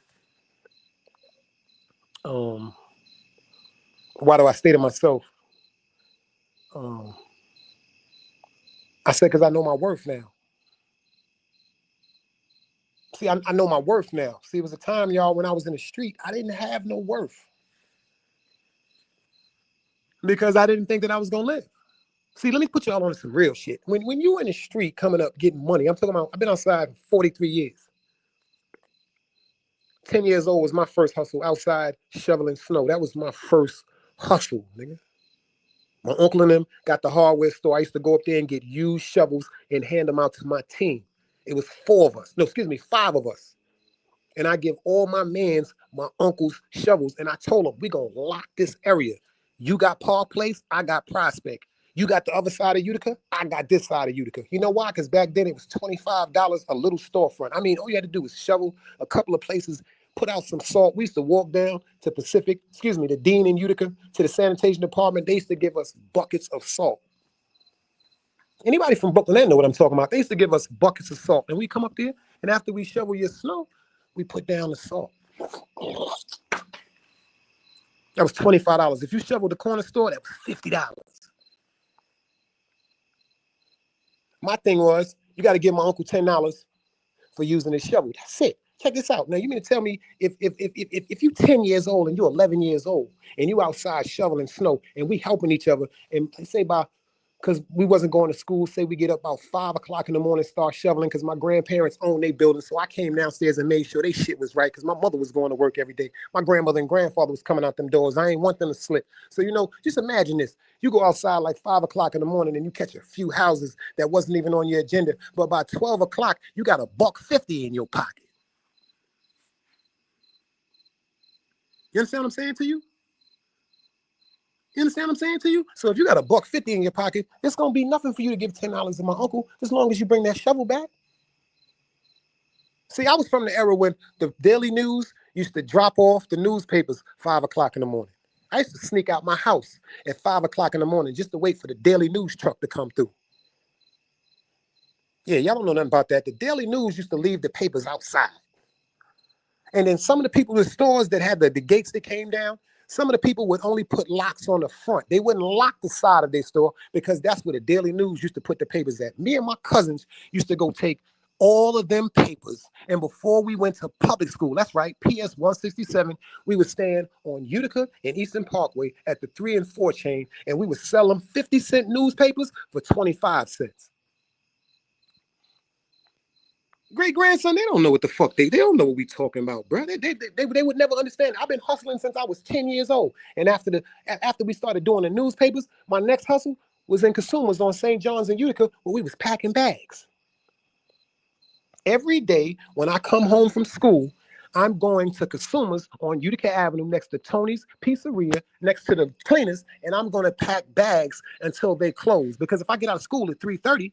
why do I stay to myself? I said, because I know my worth now. See, I know my worth now. See, it was a time, y'all, when I was in the street, I didn't have no worth. Because I didn't think that I was going to live. See, let me put y'all on some real shit. When you in the street coming up getting money, I'm talking about, I've been outside for 43 years. 10 years old was my first hustle outside shoveling snow. That was my first hustle, nigga. My uncle and them got the hardware store. I used to go up there and get used shovels and hand them out to my team. It was 5 of us. And I give all my mans, my uncles, shovels. And I told them, we going to lock this area. You got Park Place, I got Prospect. You got the other side of Utica, I got this side of Utica. You know why? Because back then it was $25 a little storefront. I mean, all you had to do was shovel a couple of places, put out some salt. We used to walk down to the Dean in Utica, to the sanitation department. They used to give us buckets of salt. Anybody from Brooklyn, they know what I'm talking about. They used to give us buckets of salt. And we come up there, and after we shovel your snow, we put down the salt. That was $25. If you shoveled the corner store, that was $50. My thing was, you got to give my uncle $10 for using his shovel. That's it. Check this out. Now, you mean to tell me if you're 10 years old and you're 11 years old and you outside shoveling snow and we helping each other, and say by, because we wasn't going to school, say we get up about 5 o'clock in the morning, start shoveling, because my grandparents own their building. So I came downstairs and made sure they shit was right, because my mother was going to work every day. My grandmother and grandfather was coming out them doors. I ain't want them to slip. So, just imagine this. You go outside like 5 o'clock in the morning and you catch a few houses that wasn't even on your agenda. But by 12 o'clock, you got $1.50 in your pocket. You understand what I'm saying to you? You understand what I'm saying to you? So if you got $1.50 in your pocket, it's gonna be nothing for you to give $10 to my uncle, as long as you bring that shovel back. See, I was from the era when the Daily News used to drop off the newspapers 5 o'clock in the morning. I used to sneak out my house at 5 o'clock in the morning just to wait for the Daily News truck to come through. Yeah, y'all don't know nothing about that. The Daily News used to leave the papers outside. And then some of the people in the stores that had the gates that came down, some of the people would only put locks on the front. They wouldn't lock the side of their store, because that's where the Daily News used to put the papers at. Me and my cousins used to go take all of them papers. And before we went to public school, that's right, PS 167, we would stand on Utica and Eastern Parkway at the 3 and 4 chain, and we would sell them 50-cent newspapers for 25 cents. Great grandson, they don't know what the fuck they don't know what we talking about, bro. They would never understand. I've been hustling since I was 10 years old. And after we started doing the newspapers, my next hustle was in Consumers on St. John's in Utica, where we was packing bags. Every day when I come home from school, I'm going to Consumers on Utica Avenue next to Tony's Pizzeria, next to the cleaners, and I'm going to pack bags until they close. Because if I get out of school at 3:30,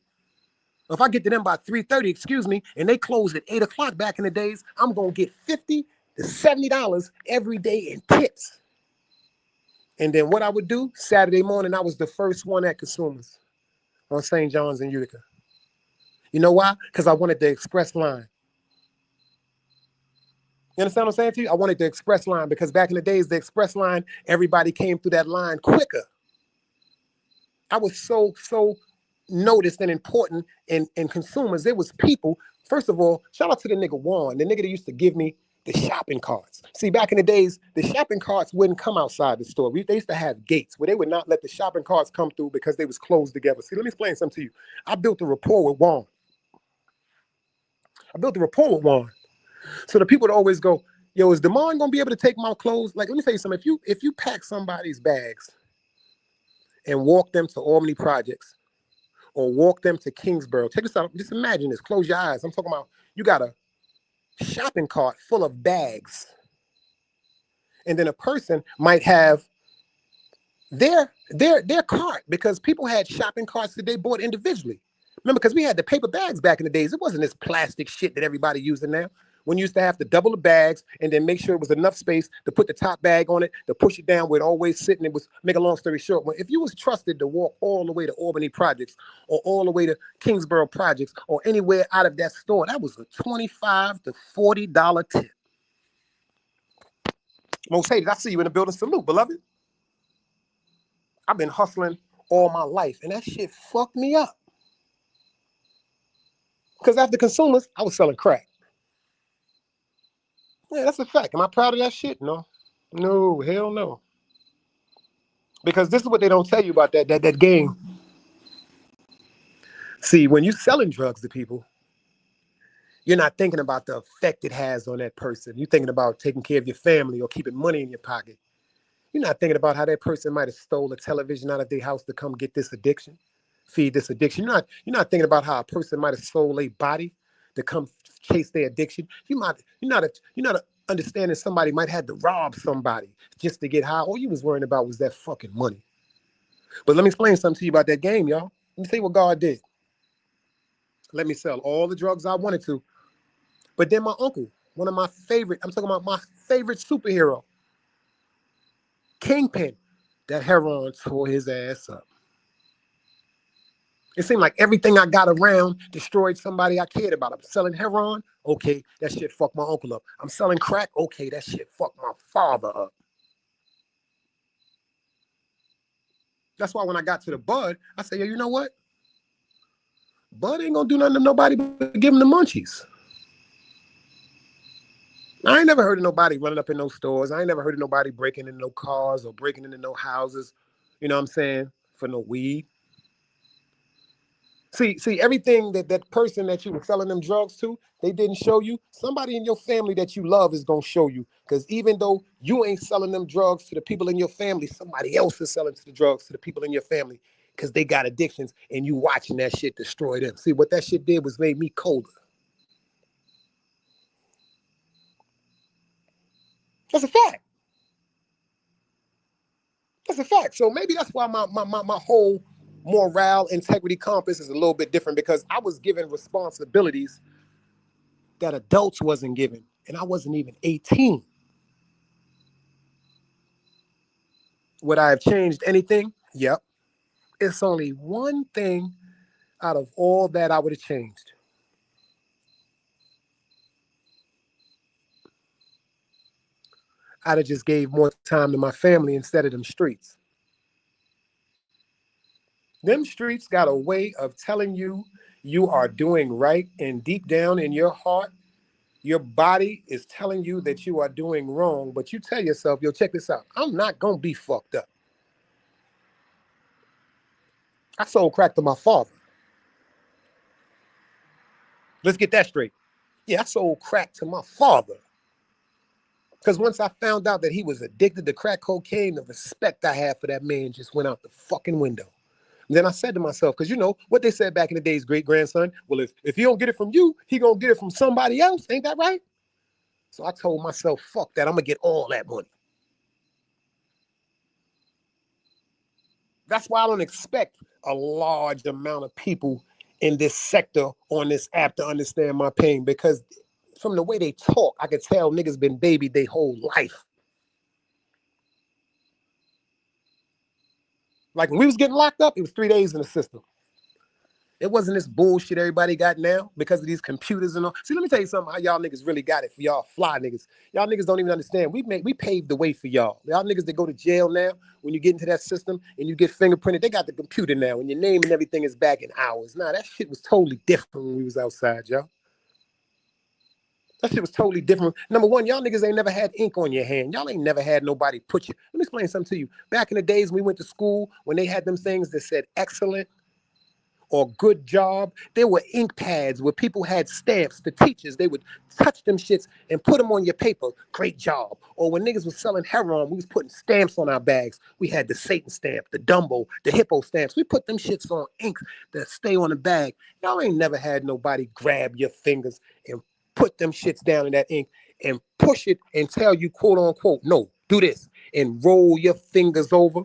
if I get to them by 3:30, and they close at 8 o'clock back in the days, I'm going to get $50 to $70 every day in tips. And then what I would do, Saturday morning, I was the first one at Consumers on St. John's in Utica. You know why? Because I wanted the express line. You understand what I'm saying to you? I wanted the express line, because back in the days, the express line, everybody came through that line quicker. I was so noticed and important in consumers. There was people. First of all, shout out to the nigga Juan, the nigga that used to give me the shopping carts. See, back in the days, the shopping carts wouldn't come outside the store. They used to have gates where they would not let the shopping carts come through because they was closed together. See, let me explain something to you. I built a rapport with Juan. So the people would always go, yo, is Demond gonna be able to take my clothes? Like, let me tell you something. If you pack somebody's bags and walk them to Albany Projects or walk them to Kingsborough, take this out. Just imagine this. Close your eyes. I'm talking about you got a shopping cart full of bags, and then a person might have their cart, because people had shopping carts that they bought individually. Remember, because we had the paper bags back in the days. It wasn't this plastic shit that everybody using now. When you used to have to double the bags and then make sure it was enough space to put the top bag on it, to push it down where it always sitting. It was, make a long story short, if you was trusted to walk all the way to Albany Projects or all the way to Kingsborough Projects or anywhere out of that store, that was a $25 to $40 tip. Most hated, I see you in the building. Salute, beloved. I've been hustling all my life, and that shit fucked me up. Because after consumers, I was selling crack. Yeah, that's a fact. Am I proud of that shit? No. No, hell no. Because this is what they don't tell you about that game. See, when you're selling drugs to people, you're not thinking about the effect it has on that person. You're thinking about taking care of your family or keeping money in your pocket. You're not thinking about how that person might have stole a television out of their house to come get this addiction, feed this addiction. You're not thinking about how a person might have stole a body to come chase their addiction. You're not understanding somebody might have to rob somebody just to get high. All you was worrying about was that fucking money. But let me explain something to you about that game, y'all. Let me tell you what God did. Let me sell all the drugs I wanted to. But then my uncle, one of my favorite, I'm talking about my favorite superhero, Kingpin, that heroin tore his ass up. It seemed like everything I got around destroyed somebody I cared about. I'm selling heroin, okay, that shit fucked my uncle up. I'm selling crack, okay, that shit fucked my father up. That's why when I got to the bud, I said, yo, you know what? Bud ain't gonna do nothing to nobody but give him the munchies. I ain't never heard of nobody running up in those stores. I ain't never heard of nobody breaking into no cars or breaking into no houses, you know what I'm saying, for no weed. See, everything that person that you were selling them drugs to, they didn't show you. Somebody in your family that you love is going to show you. Because even though you ain't selling them drugs to the people in your family, somebody else is selling to the drugs to the people in your family because they got addictions and you watching that shit destroy them. See, what that shit did was made me colder. That's a fact. That's a fact. So maybe that's why my whole morale, integrity compass is a little bit different, because I was given responsibilities that adults wasn't given. And I wasn't even 18. Would I have changed anything? Yep. It's only one thing out of all that I would have changed. I'd have just gave more time to my family instead of them streets. Them streets got a way of telling you you are doing right, and deep down in your heart, your body is telling you that you are doing wrong, but you tell yourself, yo, check this out. I'm not going to be fucked up. I sold crack to my father. Let's get that straight. Yeah, I sold crack to my father. Because once I found out that he was addicted to crack cocaine, the respect I had for that man just went out the fucking window. And then I said to myself, because you know what they said back in the days, great-grandson, well, if he don't get it from you, he going to get it from somebody else. Ain't that right? So I told myself, fuck that. I'm going to get all that money. That's why I don't expect a large amount of people in this sector on this app to understand my pain, because from the way they talk, I can tell niggas been babied their whole life. Like when we was getting locked up, it was 3 days in the system. It wasn't this bullshit everybody got now because of these computers and all. See, let me tell you something. How y'all niggas really got it for y'all fly niggas. Y'all niggas don't even understand. We paved the way for y'all. Y'all niggas that go to jail now, when you get into that system and you get fingerprinted, they got the computer now, and your name and everything is back in hours. Nah, that shit was totally different when we was outside, y'all. That shit was totally different. Number one, y'all niggas ain't never had ink on your hand. Y'all ain't never had nobody put you. Let me explain something to you. Back in the days when we went to school, when they had them things that said excellent or good job, there were ink pads where people had stamps. The teachers, they would touch them shits and put them on your paper. Great job. Or when niggas was selling heroin, we was putting stamps on our bags. We had the Satan stamp, the Dumbo, the Hippo stamps. We put them shits on ink that stay on the bag. Y'all ain't never had nobody grab your fingers and put them shits down in that ink and push it and tell you, quote unquote, no, do this, and roll your fingers over.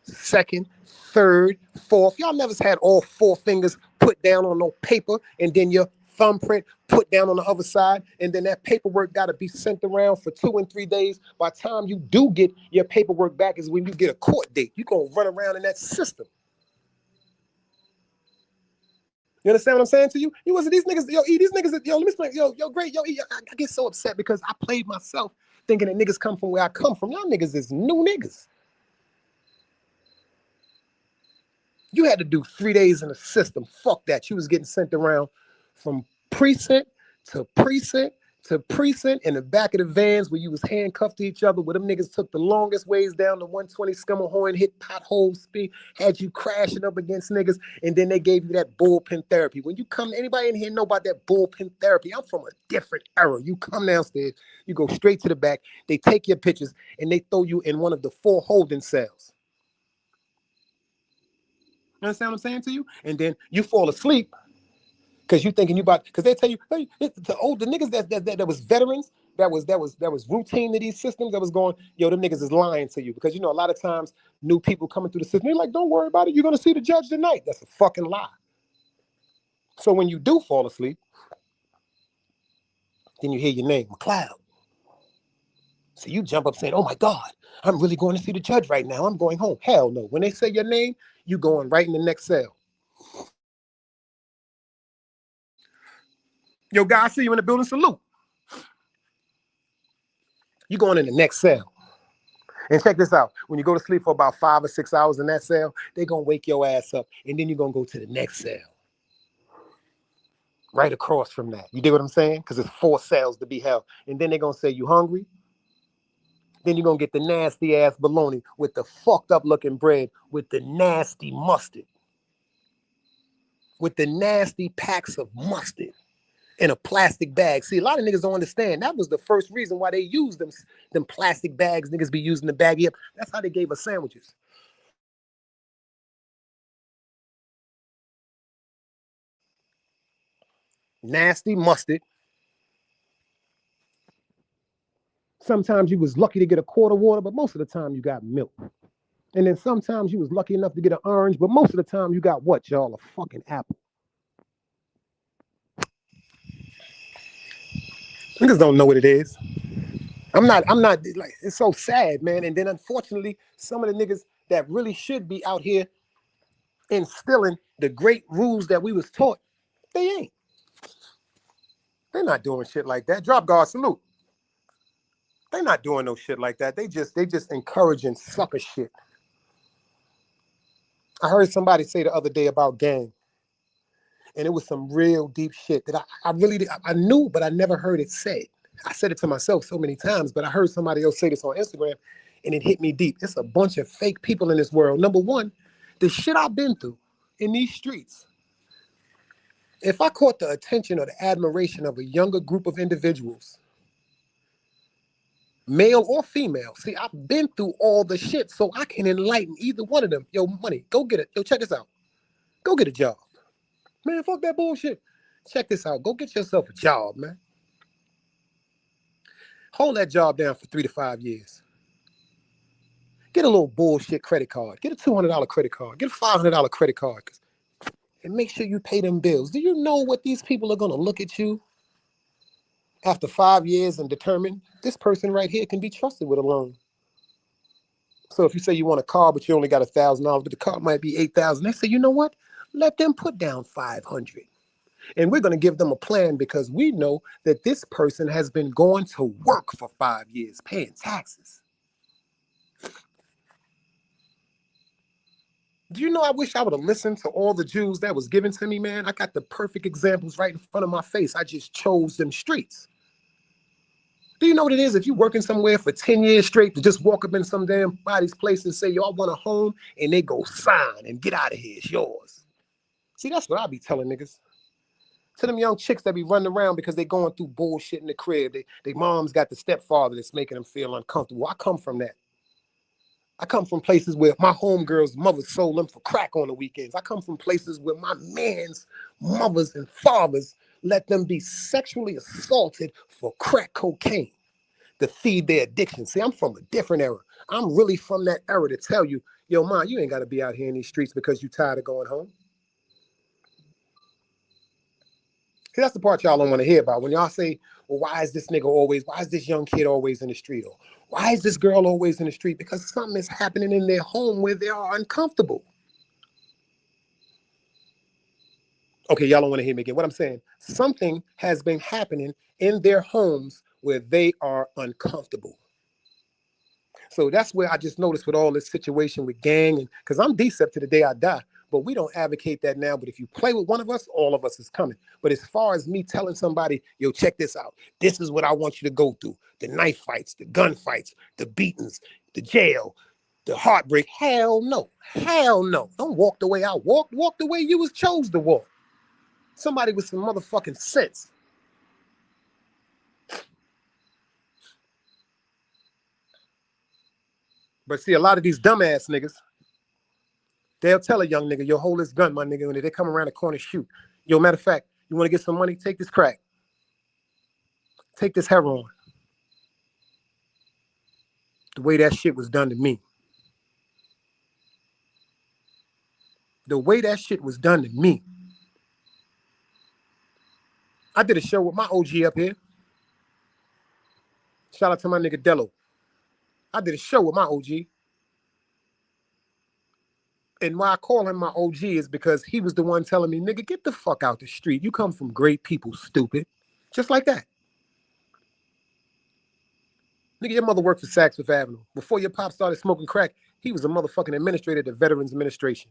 Second, third, fourth. Y'all never had all four fingers put down on no paper and then your thumbprint put down on the other side, and then that paperwork got to be sent around for 2 and 3 days. By the time you do get your paperwork back is when you get a court date. You're going to run around in that system. You understand what I'm saying to you? You wasn't these niggas, these niggas, let me explain, great, I get so upset because I played myself thinking that niggas come from where I come from. Y'all niggas is new niggas. You had to do 3 days in the system. Fuck that. You was getting sent around from precinct to precinct to precinct in the back of the vans where you was handcuffed to each other, where them niggas took the longest ways down the 120 Skummerhorn, hit potholes, speed, had you crashing up against niggas, and then they gave you that bullpen therapy. When you come, anybody in here know about that bullpen therapy? I'm from a different era. You come downstairs, you go straight to the back, they take your pictures, and they throw you in one of the 4 holding cells. You understand what I'm saying to you? And then you fall asleep because you thinking you about, because they tell you, hey, the older niggas that was veterans, that was routine to these systems, that was going, yo, them niggas is lying to you. Because, you know, a lot of times new people coming through the system, they're like, don't worry about it, you're going to see the judge tonight. That's a fucking lie. So when you do fall asleep, then you hear your name, McLeod. So you jump up saying, oh my God, I'm really going to see the judge right now. I'm going home. Hell no. When they say your name, you going right in the next cell. Yo, guy, I see you in the building, salute. You going in the next cell. And check this out. When you go to sleep for about 5 or 6 hours in that cell, they're going to wake your ass up. And then you're going to go to the next cell. Right across from that. You dig what I'm saying? Because it's 4 cells to be held. And then they're going to say, you hungry? Then you're going to get the nasty ass bologna with the fucked up looking bread with the nasty mustard. With the nasty packs of mustard in a plastic bag. See, a lot of niggas don't understand. That was the first reason why they used them plastic bags. Niggas be using the baggy up. That's how they gave us sandwiches. Nasty mustard. Sometimes you was lucky to get a quart of water, but most of the time you got milk. And then sometimes you was lucky enough to get an orange, but most of the time you got what, y'all? A fucking apple. Niggas don't know what it is. I'm not, like, it's so sad, man. And then unfortunately, some of the niggas that really should be out here instilling the great rules that we was taught, they ain't. They're not doing shit like that. Drop guard, salute. They're not doing no shit like that. They just encouraging sucker shit. I heard somebody say the other day about gang, and it was some real deep shit that I knew, but I never heard it said. I said it to myself so many times, but I heard somebody else say this on Instagram, and it hit me deep. It's a bunch of fake people in this world. Number one, the shit I've been through in these streets, if I caught the attention or the admiration of a younger group of individuals, male or female, see, I've been through all the shit, so I can enlighten either one of them. Yo, money, go get it. Yo, check this out. Go get a job. Man, fuck that bullshit. Check this out. Go get yourself a job, man. Hold that job down for 3 to 5 years. Get a little bullshit credit card. Get a $200 credit card. Get a $500 credit card. And make sure you pay them bills. Do you know what these people are going to look at you after 5 years and determine this person right here can be trusted with a loan? So if you say you want a car, but you only got $1,000, but the car might be $8,000, they say, you know what? Let them put down 500. And we're going to give them a plan because we know that this person has been going to work for 5 years, paying taxes. Do you know, I wish I would have listened to all the Jews that was given to me, man. I got the perfect examples right in front of my face. I just chose them streets. Do you know what it is if you're working somewhere for 10 years straight to just walk up in some damn body's place and say, yo, I want a home, and they go sign and get out of here, it's yours. See, that's what I be telling niggas. To them young chicks that be running around because they going through bullshit in the crib. They mom's got the stepfather that's making them feel uncomfortable. I come from that. I come from places where my homegirl's mother sold them for crack on the weekends. I come from places where my man's mothers and fathers let them be sexually assaulted for crack cocaine to feed their addiction. See, I'm from a different era. I'm really from that era to tell you, yo, ma, you ain't got to be out here in these streets because you tired of going home. See, that's the part y'all don't want to hear about. When y'all say, well, why is this young kid always in the street? Or why is this girl always in the street? Because something is happening in their home where they are uncomfortable. Okay, y'all don't want to hear me again. What I'm saying, something has been happening in their homes where they are uncomfortable. So that's where I just noticed with all this situation with gang, and because I'm decent to the day I die, but we don't advocate that now. But if you play with one of us, all of us is coming. But as far as me telling somebody, yo, check this out. This is what I want you to go through. The knife fights, the gun fights, the beatings, the jail, the heartbreak. Hell no. Hell no. Don't walk the way I walked. Walk the way you was chose to walk. Somebody with some motherfucking sense. But see, a lot of these dumbass niggas, they'll tell a young nigga, yo, hold this gun, my nigga. When they come around the corner, shoot. Yo, matter of fact, you want to get some money? Take this crack. Take this heroin. The way that shit was done to me. The way that shit was done to me. I did a show with my OG up here. Shout out to my nigga Dello. I did a show with my OG. And why I call him my OG is because he was the one telling me, nigga, get the fuck out the street. You come from great people, stupid. Just like that. Nigga, your mother worked for Saks Fifth Avenue. Before your pop started smoking crack, he was a motherfucking administrator at the Veterans Administration.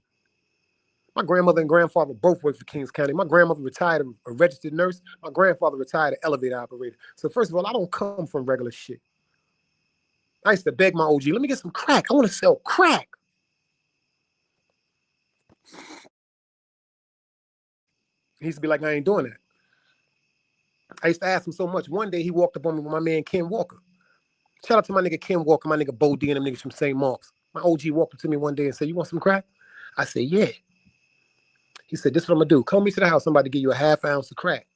My grandmother and grandfather both worked for Kings County. My grandmother retired a registered nurse. My grandfather retired an elevator operator. So first of all, I don't come from regular shit. I used to beg my OG, let me get some crack. I want to sell crack. He used to be like, I ain't doing that. I used to ask him so much. One day he walked up on me with my man Ken Walker. Shout out to my nigga Ken Walker, my nigga Bo D and them niggas from St. Mark's. My OG walked up to me one day and said, you want some crack? I said, yeah. He said, this is what I'm going to do. Come meet to the house. Somebody give you a half ounce of crack.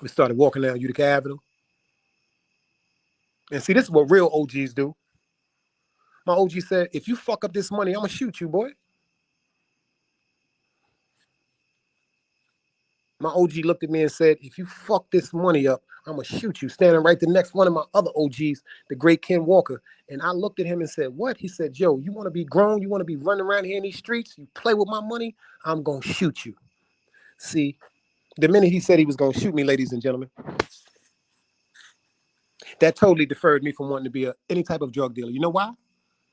We started walking down Utica Avenue. And see, this is what real OGs do. My OG said, if you fuck up this money, I'm going to shoot you, boy. My OG looked at me and said, if you fuck this money up, I'm going to shoot you. Standing right the next one of my other OGs, the great Ken Walker. And I looked at him and said, what? He said, Joe, you want to be grown? You want to be running around here in these streets? You play with my money? I'm going to shoot you. See, the minute he said he was going to shoot me, ladies and gentlemen, that totally deferred me from wanting to be any type of drug dealer. You know why?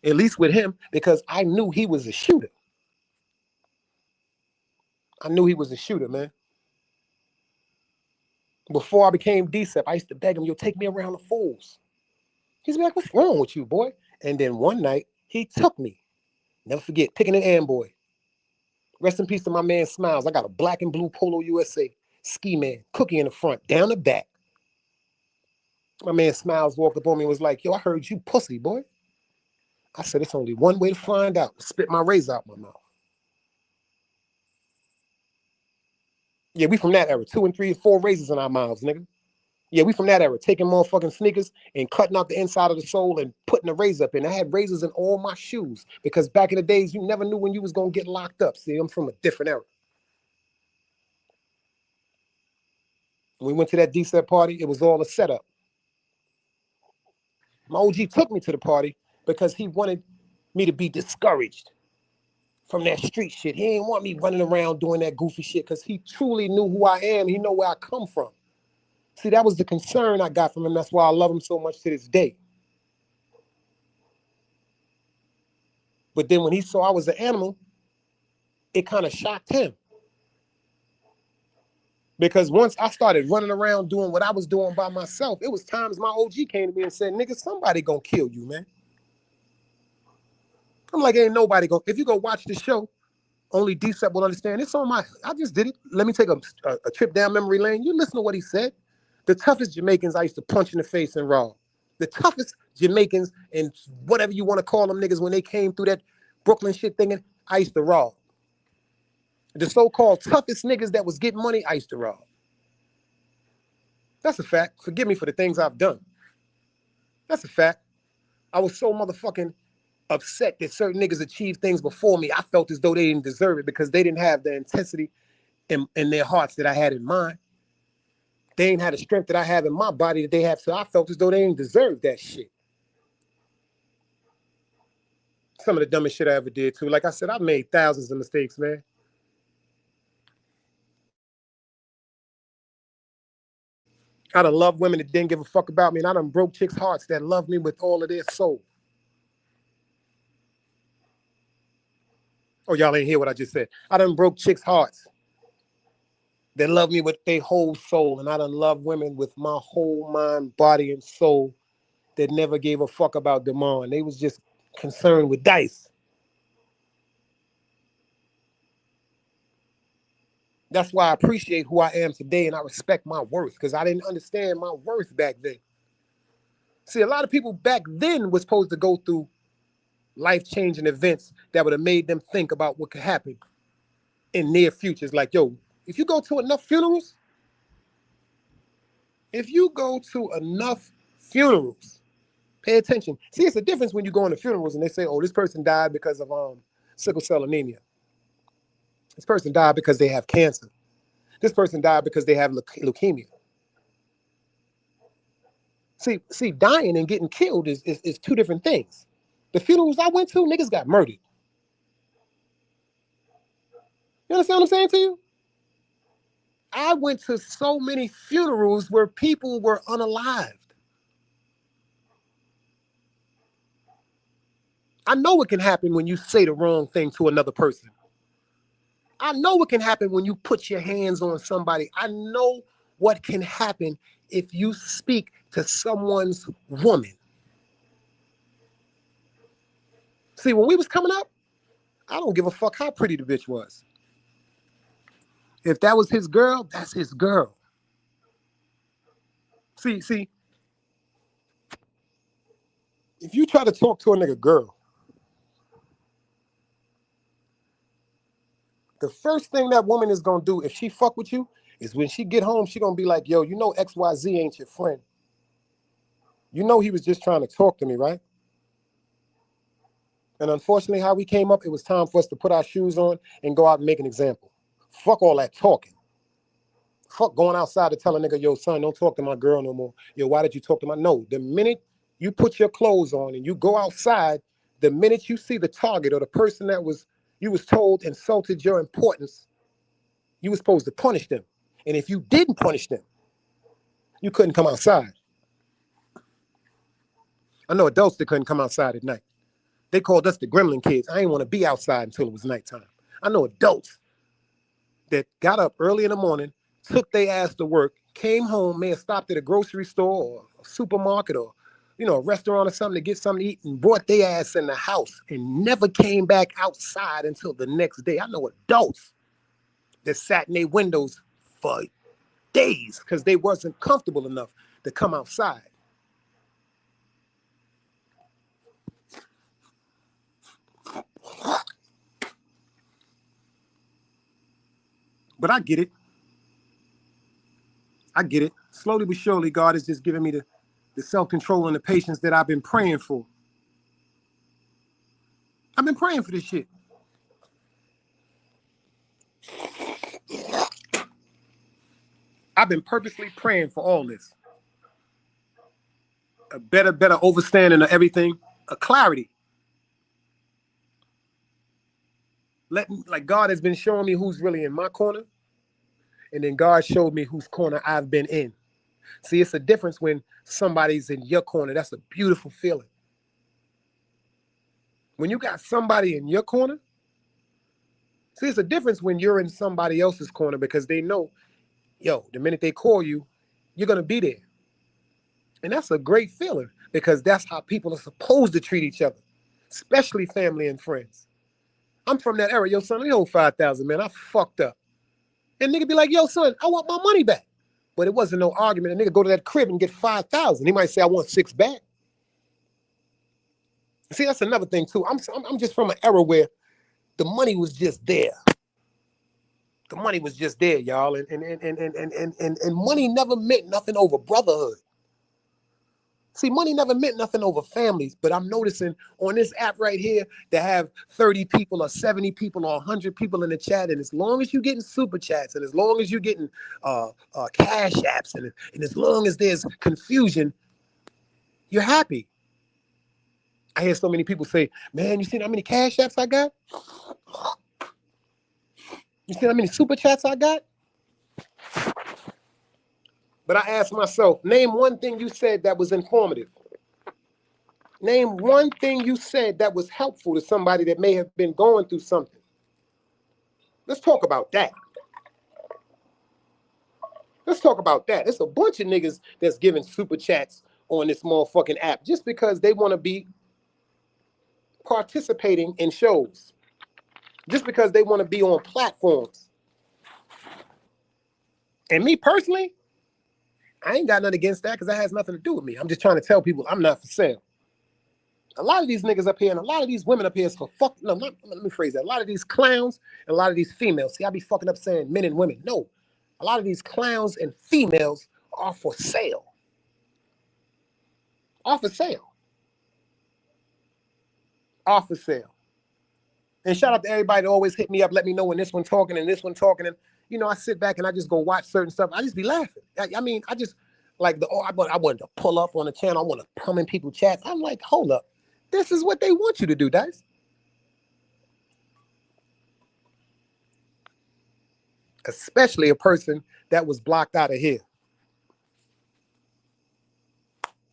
At least with him, because I knew he was a shooter. I knew he was a shooter, man. Before I became DCEP, I used to beg him, yo, take me around the fools. He's like, what's wrong with you, boy? And then one night, he took me. Never forget, picking an Amboy. Rest in peace to my man Smiles. I got a black and blue Polo USA ski man, cookie in the front, down the back. My man Smiles walked up on me and was like, yo, I heard you pussy, boy. I said, it's only one way to find out. Spit my razor out my mouth. Yeah, we from that era. 2 and 3 and 4 razors in our mouths, nigga. Yeah, we from that era. Taking motherfucking sneakers and cutting out the inside of the sole and putting a razor up in. I had razors in all my shoes because back in the days, you never knew when you was going to get locked up. See, I'm from a different era. When we went to that DCEP party, it was all a setup. My OG took me to the party because he wanted me to be discouraged from that street shit. He ain't want me running around doing that goofy shit because he truly knew who I am. He know where I come from. See, that was the concern I got from him. That's why I love him so much to this day. But then when he saw I was an animal, it kind of shocked him. Because once I started running around doing what I was doing by myself, it was times my OG came to me and said, nigga, somebody gonna kill you, man. I'm like, ain't nobody gonna, if you go watch the show, only D-Sep will understand. It's on my, I just did it. Let me take a trip down memory lane. You listen to what he said. The toughest Jamaicans I used to punch in the face and raw. The toughest Jamaicans and whatever you want to call them niggas when they came through that Brooklyn shit thinking, I used to raw. The so-called toughest niggas that was getting money, I used to raw. That's a fact. Forgive me for the things I've done. That's a fact. I was so motherfucking upset that certain niggas achieved things before me. I felt as though they didn't deserve it because they didn't have the intensity in their hearts that I had in mine. They ain't had the strength that I have in my body that they have, so I felt as though they didn't deserve that shit. Some of the dumbest shit I ever did, too. Like I said, I've made thousands of mistakes, man. I done loved women that didn't give a fuck about me, and I done broke chicks' hearts that loved me with all of their soul. Oh, y'all ain't hear what I just said. I done broke chicks' hearts that love me with their whole soul, and I done love women with my whole mind, body, and soul that never gave a fuck about demand. They was just concerned with dice. That's why I appreciate who I am today, and I respect my worth, because I didn't understand my worth back then. See, a lot of people back then was supposed to go through life-changing events that would have made them think about what could happen in near futures. Like, yo, if you go to enough funerals, pay attention. See, it's a difference when you go into funerals and they say, oh, this person died because of sickle cell anemia. This person died because they have cancer. This person died because they have leukemia. See, dying and getting killed is two different things. The funerals I went to, niggas got murdered. You understand what I'm saying to you? I went to so many funerals where people were unalived. I know what can happen when you say the wrong thing to another person. I know what can happen when you put your hands on somebody. I know what can happen if you speak to someone's woman. See, when we was coming up, I don't give a fuck how pretty the bitch was. If that was his girl, that's his girl. See, if you try to talk to a nigga girl, the first thing that woman is gonna do if she fuck with you is when she get home, she gonna be like, yo, you know XYZ ain't your friend. You know he was just trying to talk to me, right? And unfortunately, how we came up, it was time for us to put our shoes on and go out and make an example. Fuck all that talking. Fuck going outside to tell a nigga, yo, son, don't talk to my girl no more. Yo, why did you talk to my... No, the minute you put your clothes on and you go outside, the minute you see the target or the person that you was told insulted your importance, you was supposed to punish them. And if you didn't punish them, you couldn't come outside. I know adults that couldn't come outside at night. They called us the gremlin kids. I didn't want to be outside until it was nighttime. I know adults that got up early in the morning, took their ass to work, came home, may have stopped at a grocery store or a supermarket or, a restaurant or something to get something to eat and brought their ass in the house and never came back outside until the next day. I know adults that sat in their windows for days because they wasn't comfortable enough to come outside. But I get it. Slowly but surely, God is just giving me the self-control and the patience that I've been praying for. I've been praying for this shit. I've been purposely praying for all this. A better understanding of everything, a clarity. Like God has been showing me who's really in my corner, and then God showed me whose corner I've been in. See, it's a difference when somebody's in your corner. That's a beautiful feeling. When you got somebody in your corner, see, it's a difference when you're in somebody else's corner because they know, yo, the minute they call you, you're going to be there. And that's a great feeling because that's how people are supposed to treat each other, especially family and friends. I'm from that era. Yo, son, let me hold 5,000, man. I fucked up. And nigga be like, yo, son, I want my money back. But it wasn't no argument. A nigga go to that crib and get 5,000. He might say, I want 6 back. See, that's another thing too. I'm just from an era where the money was just there. The money was just there, y'all. And money never meant nothing over brotherhood. See, money never meant nothing over families, but I'm noticing on this app right here that have 30 people or 70 people or 100 people in the chat, and as long as you're getting super chats, and as long as you're getting cash apps, and as long as there's confusion, you're happy. I hear so many people say, man, you seen how many cash apps I got? You see how many super chats I got? But I asked myself, name one thing you said that was informative. Name one thing you said that was helpful to somebody that may have been going through something. Let's talk about that. Let's talk about that. There's a bunch of niggas that's giving super chats on this motherfucking app just because they want to be participating in shows. Just because they want to be on platforms. And me personally, I ain't got nothing against that because that has nothing to do with me. I'm just trying to tell people I'm not for sale. A lot of these niggas up here and a lot of these women up here is for fuck. No, let me phrase that. A lot of these clowns and a lot of these females. See, I be fucking up saying men and women. No, a lot of these clowns and females are for sale. Are for sale. Are for sale. And shout out to everybody that always hit me up, let me know when this one talking and this one talking. And, you know, I sit back and I just go watch certain stuff. I just be laughing. I mean, I just, like, I wanted to pull up on the channel. I want to come in people's chats. I'm like, hold up. This is what they want you to do, Dice. Especially a person that was blocked out of here.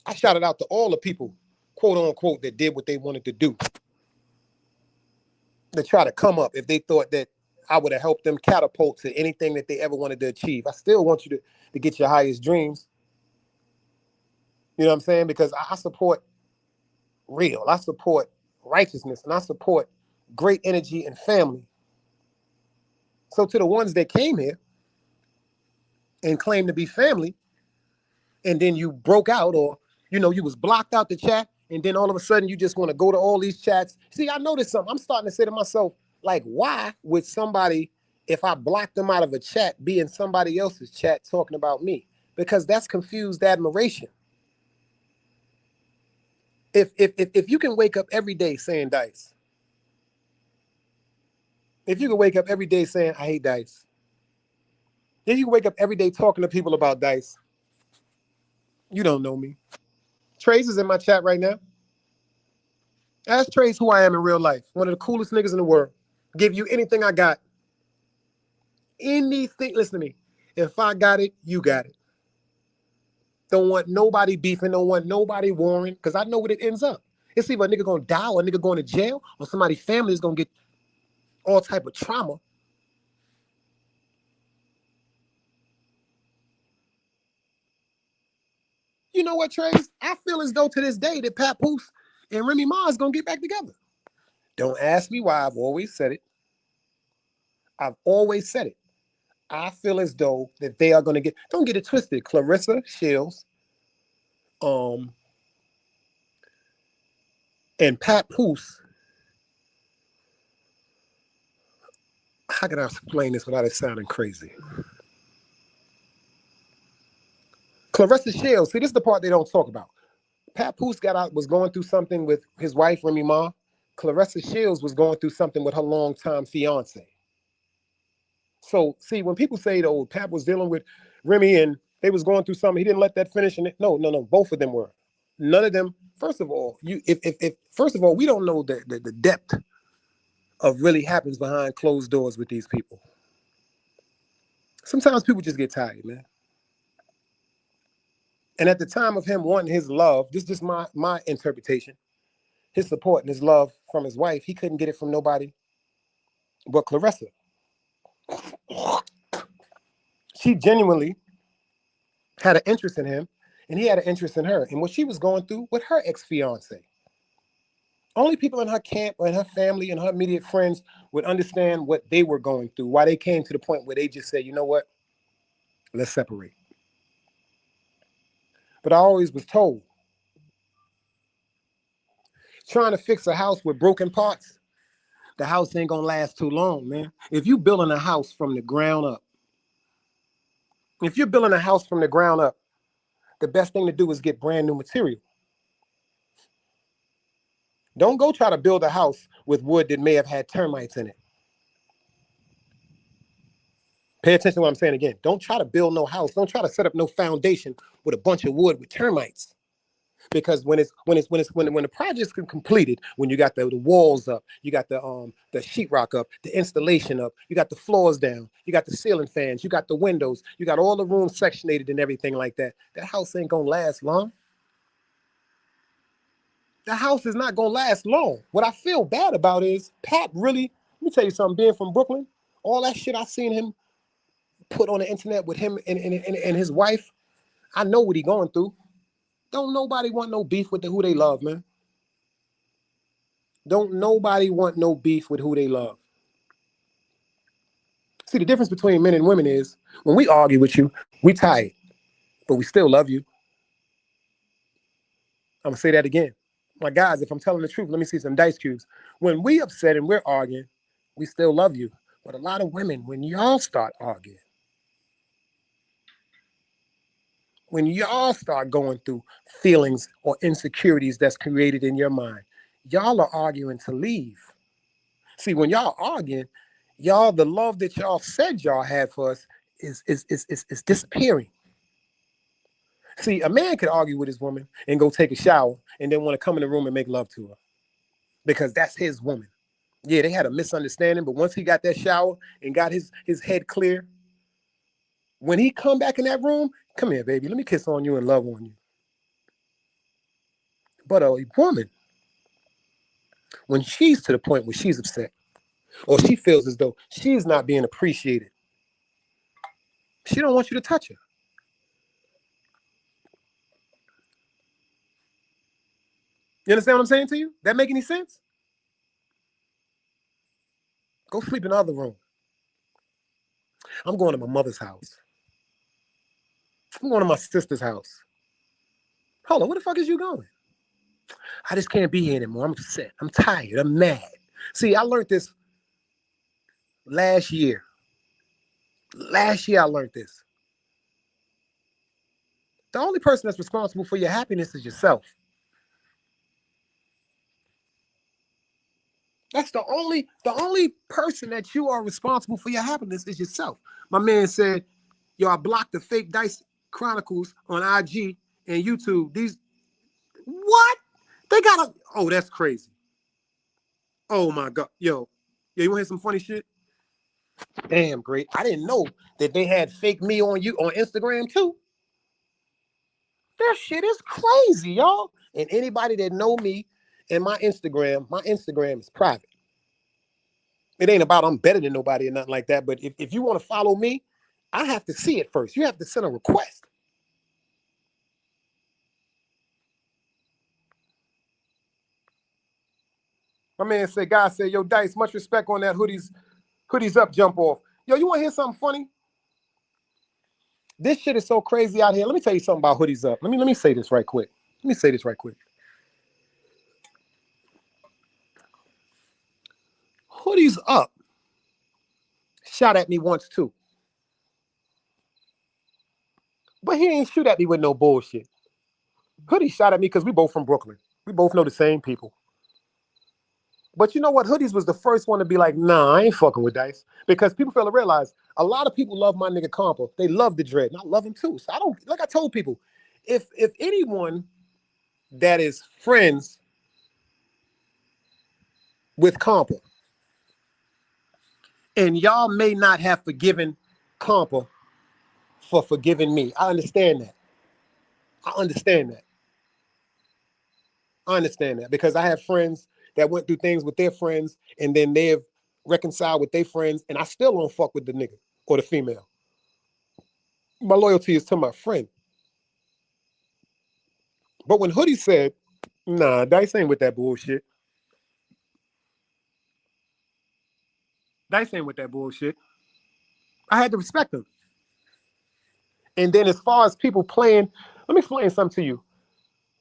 I shouted out to all the people, quote unquote, that did what they wanted to do. To try to come up if they thought that I would have helped them catapult to anything that they ever wanted to achieve. I still want you to get your highest dreams. You know what I'm saying? Because I support real. I support righteousness. And I support great energy and family. So to the ones that came here and claimed to be family, and then you broke out or, you know, you was blocked out the chat, and then all of a sudden you just want to go to all these chats. See, I noticed something. I'm starting to say to myself, like, why would somebody, if I blocked them out of a chat, be in somebody else's chat talking about me? Because that's confused admiration. If you can wake up every day saying Dice, if you can wake up every day saying I hate Dice, then you can wake up every day talking to people about Dice, you don't know me. Trace is in my chat right now. Ask Trace who I am in real life. One of the coolest niggas in the world. Give you anything I got. Anything. Listen to me. If I got it, you got it. Don't want nobody beefing. Don't want nobody warring. Because I know what it ends up. It's either a nigga going to die or a nigga going to jail or somebody's family is going to get all type of trauma. You know what, Trace? I feel as though to this day that Papoose and Remy Ma is going to get back together. Don't ask me why. I've always said it. I've always said it. I feel as though that they are going to get, don't get it twisted, Clarissa Shields and Papoose. How can I explain this without it sounding crazy? Clarissa Shields, see, this is the part they don't talk about. Papoose was going through something with his wife, Remy Ma. Clarissa Shields was going through something with her longtime fiance. So, see, when people say, oh, Pap was dealing with Remy and they was going through something, he didn't let that finish. And no, both of them were. None of them. First of all, first of all, we don't know the depth of really happens behind closed doors with these people. Sometimes people just get tired, man. And at the time of him wanting his love, this is just my interpretation, his support and his love from his wife, he couldn't get it from nobody but Clarissa. She genuinely had an interest in him, and he had an interest in her, and what she was going through with her ex-fiance. Only people in her camp or in her family and her immediate friends would understand what they were going through, why they came to the point where they just said, you know what, let's separate. But I always was told, trying to fix a house with broken parts, the house ain't gonna last too long, man. If you building a house from the ground up, if you're building a house from the ground up, the best thing to do is get brand new material. Don't go try to build a house with wood that may have had termites in it. Pay attention to what I'm saying again. Don't try to build no house. Don't try to set up no foundation with a bunch of wood with termites. Because when the project's completed, when you got the walls up, you got the sheetrock up, the installation up, you got the floors down, you got the ceiling fans, you got the windows, you got all the rooms sectionated and everything like that. That house ain't gonna last long. The house is not gonna last long. What I feel bad about is Pat really. Let me tell you something. Being from Brooklyn, all that shit I seen him put on the internet with him and his wife, I know what he going through. Don't nobody want no beef with who they love, man. Don't nobody want no beef with who they love. See, the difference between men and women is when we argue with you, we tired, but we still love you. I'm gonna say that again. My guys, if I'm telling the truth, let me see some dice cubes. When we upset and we're arguing, we still love you. But a lot of women, when y'all start arguing, when y'all start going through feelings or insecurities that's created in your mind, y'all are arguing to leave. See, when y'all arguing, y'all, the love that y'all said y'all had for us is disappearing. See, a man could argue with his woman and go take a shower and then want to come in the room and make love to her because that's his woman. Yeah, they had a misunderstanding, but once he got that shower and got his head clear, when he come back in that room, come here, baby, let me kiss on you and love on you. But a woman, when she's to the point where she's upset or she feels as though she's not being appreciated, she don't want you to touch her. You understand what I'm saying to you? That make any sense? Go sleep in the other room. I'm going to my mother's house. I'm going to my sister's house. Hold on, where the fuck is you going? I just can't be here anymore. I'm upset. I'm tired. I'm mad. See, I learned this last year. Last year I learned this. The only person that's responsible for your happiness is yourself. That's the only person that you are responsible for your happiness is yourself. My man said, yo, I blocked the fake Dice Chronicles on IG and YouTube. These, what? They got a, oh, that's crazy. Oh my God. Yo, you want to hear some funny shit? Damn, great. I didn't know that they had fake me on you on Instagram too. That shit is crazy, y'all. And anybody that know me and my Instagram is private. It ain't about I'm better than nobody or nothing like that. But if you want to follow me, I have to see it first. You have to send a request. My man said, God said, yo, Dice, much respect on that hoodies up jump off. Yo, you want to hear something funny? This shit is so crazy out here. Let me tell you something about hoodies up. Let me say this right quick. Let me say this right quick. Hoodies up shot at me once too. But he ain't shoot at me with no bullshit. Hoodie shot at me because we both from Brooklyn. We both know the same people. But you know what? Hoodies was the first one to be like, nah, I ain't fucking with Dice. Because people fail to realize a lot of people love my nigga Compa. They love the dread, and I love him too. So I don't, like I told people, if anyone that is friends with Compa And y'all may not have forgiven Compa for forgiving me. I understand that. I understand that. I understand that because I have friends that went through things with their friends and then they have reconciled with their friends and I still don't fuck with the nigga or the female. My loyalty is to my friend. But when Hoodie said, nah, Dice ain't with that bullshit. Dice ain't with that bullshit. I had to respect him. And then as far as people playing, let me explain something to you.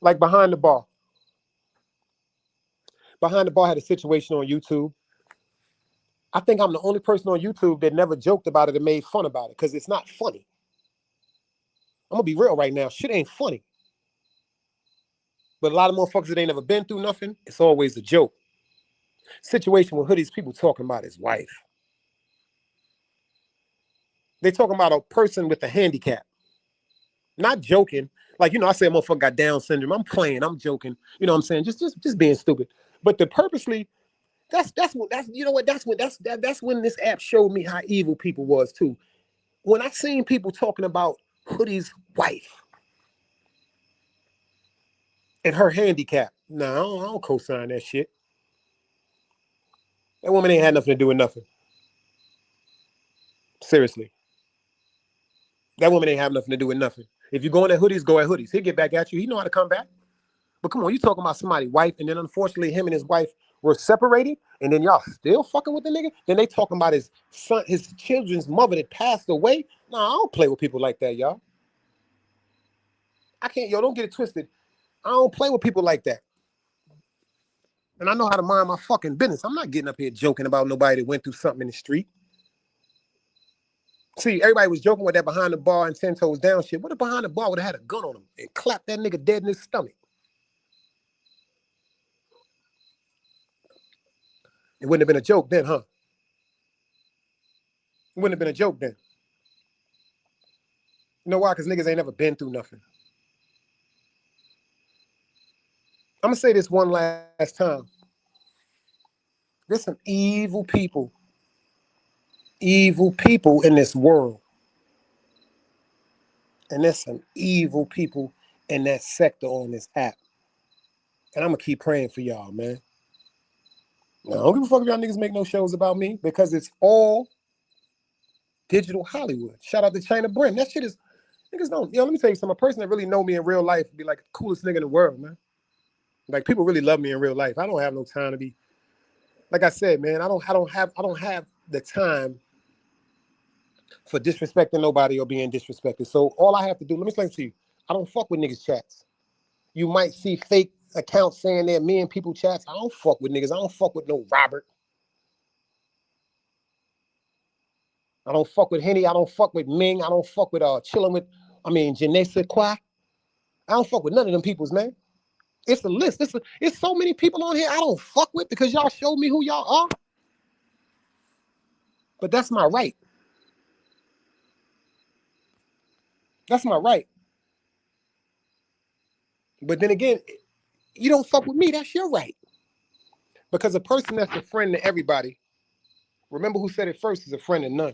Like Behind the Bar. Behind the Bar had a situation on YouTube. I think I'm the only person on YouTube that never joked about it and made fun about it because it's not funny. I'm gonna be real right now. Shit ain't funny. But a lot of motherfuckers that ain't never been through nothing, it's always a joke. Situation with Hoodie's people talking about his wife. They talking about a person with a handicap. Not joking. Like, I say a motherfucker got Down syndrome. I'm playing, I'm joking. You know what I'm saying? Just being stupid. But the purposely, that's when this app showed me how evil people was too. When I seen people talking about Hoodie's wife and her handicap, no, I don't co-sign that shit. That woman ain't had nothing to do with nothing. Seriously. That woman ain't have nothing to do with nothing. If you're going at Hoodies, go at Hoodies. He'll get back at you. He know how to come back. But come on, you talking about somebody's wife, and then unfortunately him and his wife were separated, and then y'all still fucking with the nigga? Then they talking about his son, his children's mother that passed away? No, I don't play with people like that, y'all. I can't, don't get it twisted. I don't play with people like that. And I know how to mind my fucking business. I'm not getting up here joking about nobody that went through something in the street. See, everybody was joking with that Behind the Bar and 10 Toes Down shit. What if Behind the Bar would have had a gun on him and clapped that nigga dead in his stomach? It wouldn't have been a joke then, huh? It wouldn't have been a joke then. You know why? Because niggas ain't never been through nothing. I'm going to say this one last time. There's some evil people in this world. And there's some evil people in that sector on this app. And I'm going to keep praying for y'all, man. Now, I don't give a fuck if y'all niggas make no shows about me because it's all digital Hollywood. Shout out to China Brent. That shit is, niggas don't, let me tell you something. A person that really know me in real life would be like the coolest nigga in the world, man. Like, people really love me in real life. I don't have no time to be, like I said, man, I don't have the time for disrespecting nobody or being disrespected. So all I have to do, let me explain to you. I don't fuck with niggas chats. You might see fake accounts saying they're me and people chats. I don't fuck with niggas. I don't fuck with no Robert. I don't fuck with Henny. I don't fuck with Ming. I don't fuck with chilling with, Janessa Kwa. I don't fuck with none of them peoples, man. It's a list. It's so many people on here I don't fuck with because y'all showed me who y'all are. But that's my right. That's my right. But then again, you don't fuck with me. That's your right. Because a person that's a friend to everybody, remember who said it first, is a friend to none.